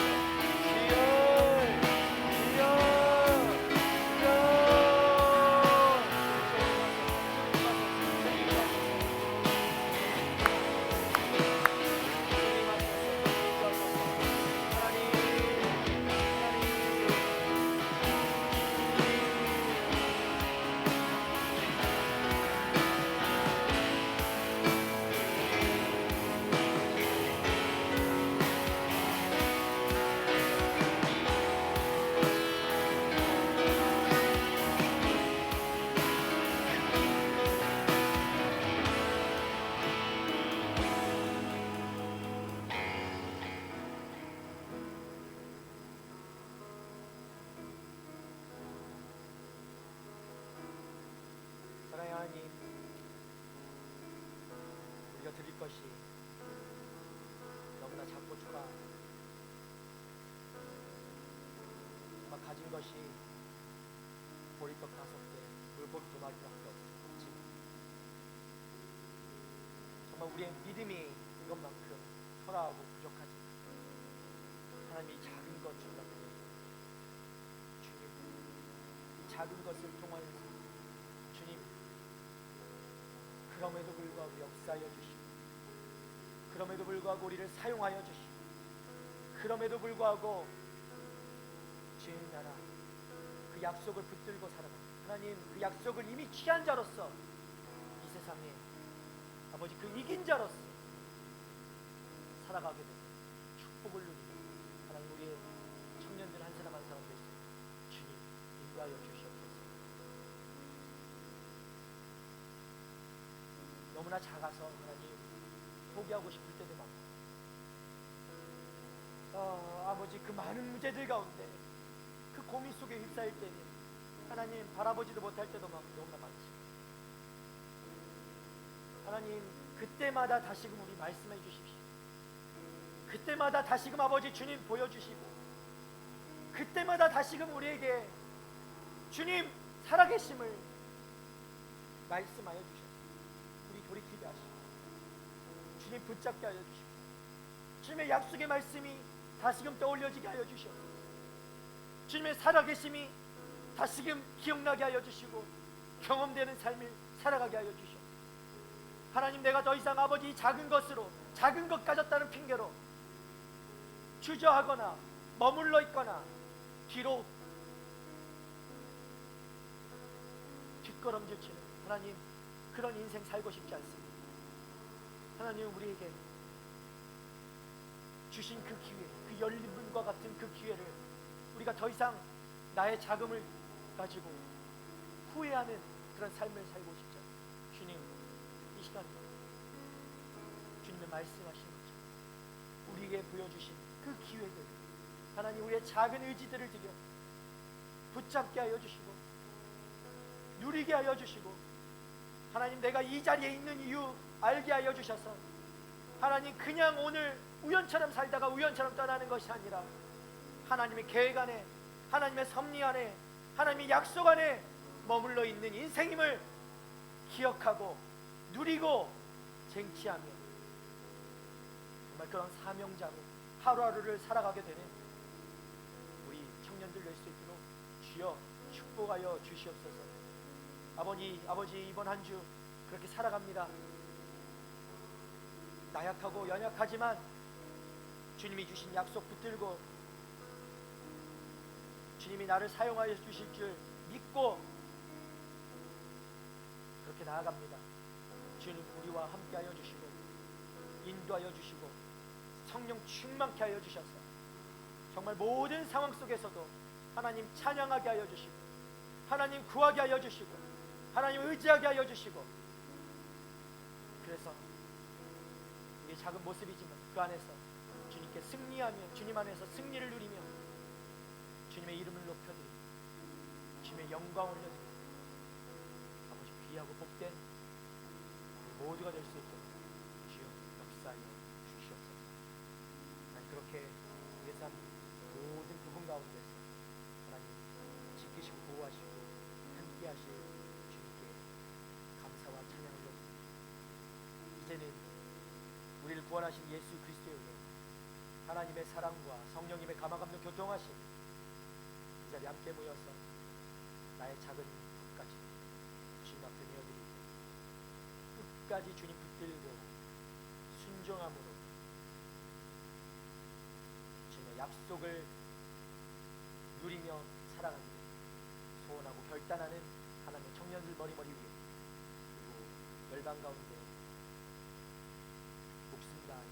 S4: 사랑의 하나님, 우리가 드릴 것이 너무나 작고 초라, 정말 가진 것이 보리떡 5개, 물고기 2마리밖에 없지. 정말 우리의 믿음이 이것만큼 초라하고 부족하지. 하나님 이 작은 것 주님께 주님, 이 작은 것을 통하여서 주님 그럼에도 불구하고 역사하여 주시고 그럼에도 불구하고 우리를 사용하여 주시고 그럼에도 불구하고 주님 나라 그 약속을 붙들고 살아가는 하나님 그 약속을 이미 취한 자로서 이 세상에 아버지 그 이긴 자로서 살아가게 되는 축복을 누리는 하나님 우리의 청년들 한 사람 한 사람 되시고 주님 인도하여 주시옵소서. 너무나 작아서 하나님 포기하고 싶을 때도 많고 아버지 그 많은 문제들 가운데 그 고민 속에 휩싸일 때는 하나님 바라보지도 못할 때도 너무나 많지. 하나님 그때마다 다시금 우리 말씀해 주십시오. 그때마다 다시금 아버지 주님 보여주시고 그때마다 다시금 우리에게 주님 살아계심을 말씀하여 주셔서 우리 돌이키게 하시고 주님 붙잡게 하여 주시고 주님의 약속의 말씀이 다시금 떠올려지게 하여 주시옵소서. 주님의 살아계심이 다시금 기억나게 하여 주시고 경험되는 삶을 살아가게 하여 주시옵소서. 하나님 내가 더 이상 아버지 이 작은 것으로 작은 것 가졌다는 핑계로 주저하거나 머물러 있거나 뒤로 뒷걸음질 치는 하나님 그런 인생 살고 싶지 않습니다. 하나님 우리에게 주신 그 기회, 그 열린 문과 같은 그 기회를 우리가 더 이상 나의 자금을 가지고 후회하는 그런 삶을 살고 싶지 않습니다. 주님 이 시간 주님의 말씀하신 것처럼 우리에게 보여주신 그 기회들 하나님 우리의 작은 의지들을 들여 붙잡게 하여 주시고 누리게 하여 주시고 하나님 내가 이 자리에 있는 이유 알게 하여 주셔서 하나님 그냥 오늘 우연처럼 살다가 우연처럼 떠나는 것이 아니라 하나님의 계획 안에 하나님의 섭리 안에 하나님의 약속 안에 머물러 있는 인생임을 기억하고 누리고 쟁취하며 정말 그런 사명자로 하루하루를 살아가게 되는 우리 청년들 될 수 있도록 주여 축복하여 주시옵소서. 아버지 이번 한 주 그렇게 살아갑니다. 나약하고 연약하지만 주님이 주신 약속 붙들고 주님이 나를 사용하여 주실 줄 믿고 그렇게 나아갑니다. 주님 우리와 함께하여 주시고 인도하여 주시고 성령 충만케 하여 주셔서 정말 모든 상황 속에서도 하나님 찬양하게 하여 주시고 하나님 구하게 하여 주시고 하나님 의지하게 하여 주시고 그래서 이게 작은 모습이지만 그 안에서 주님께 승리하며 주님 안에서 승리를 누리며 주님의 이름을 높여드리고 주님의 영광을 올려드리고 아버지 귀하고 복된 우리 모두가 될 수 있도록 주여 역사하여 주시옵소서. 하나님 그렇게 우리의 삶 모든 부분 가운데서 하나님 지키시고 보호하시고 함께 하실 주님께 감사와 찬양을 드립니다. 이제는 우리를 구원하신 예수 그리스도의 은혜 하나님의 사랑과 성령님의 감화감동 교통하심 이 자리에 함께 모여서 나의 작은 것까지 주님 앞에 내어드리고 끝까지 주님 붙들고 순종함으로 주님의 약속을 누리며 살아가기를 소원하고 결단하는 하나님의 청년들 머리머리 위에 그리고 열방 가운데 목숨 다하여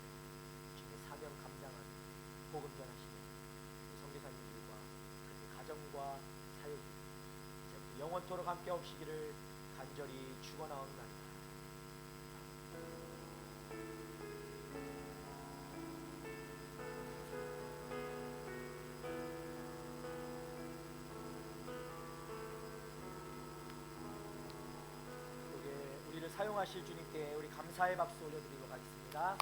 S4: 주님의 사명 감당하는 복음 전하시는 선교사님들과 그들의 가정과 사역이 이제 영원토록 함께 없시기를 간절히 축원하옵나이다. 우리를 사용하실 주님께 우리 감사의 박수 올려드리도록 하겠습니다.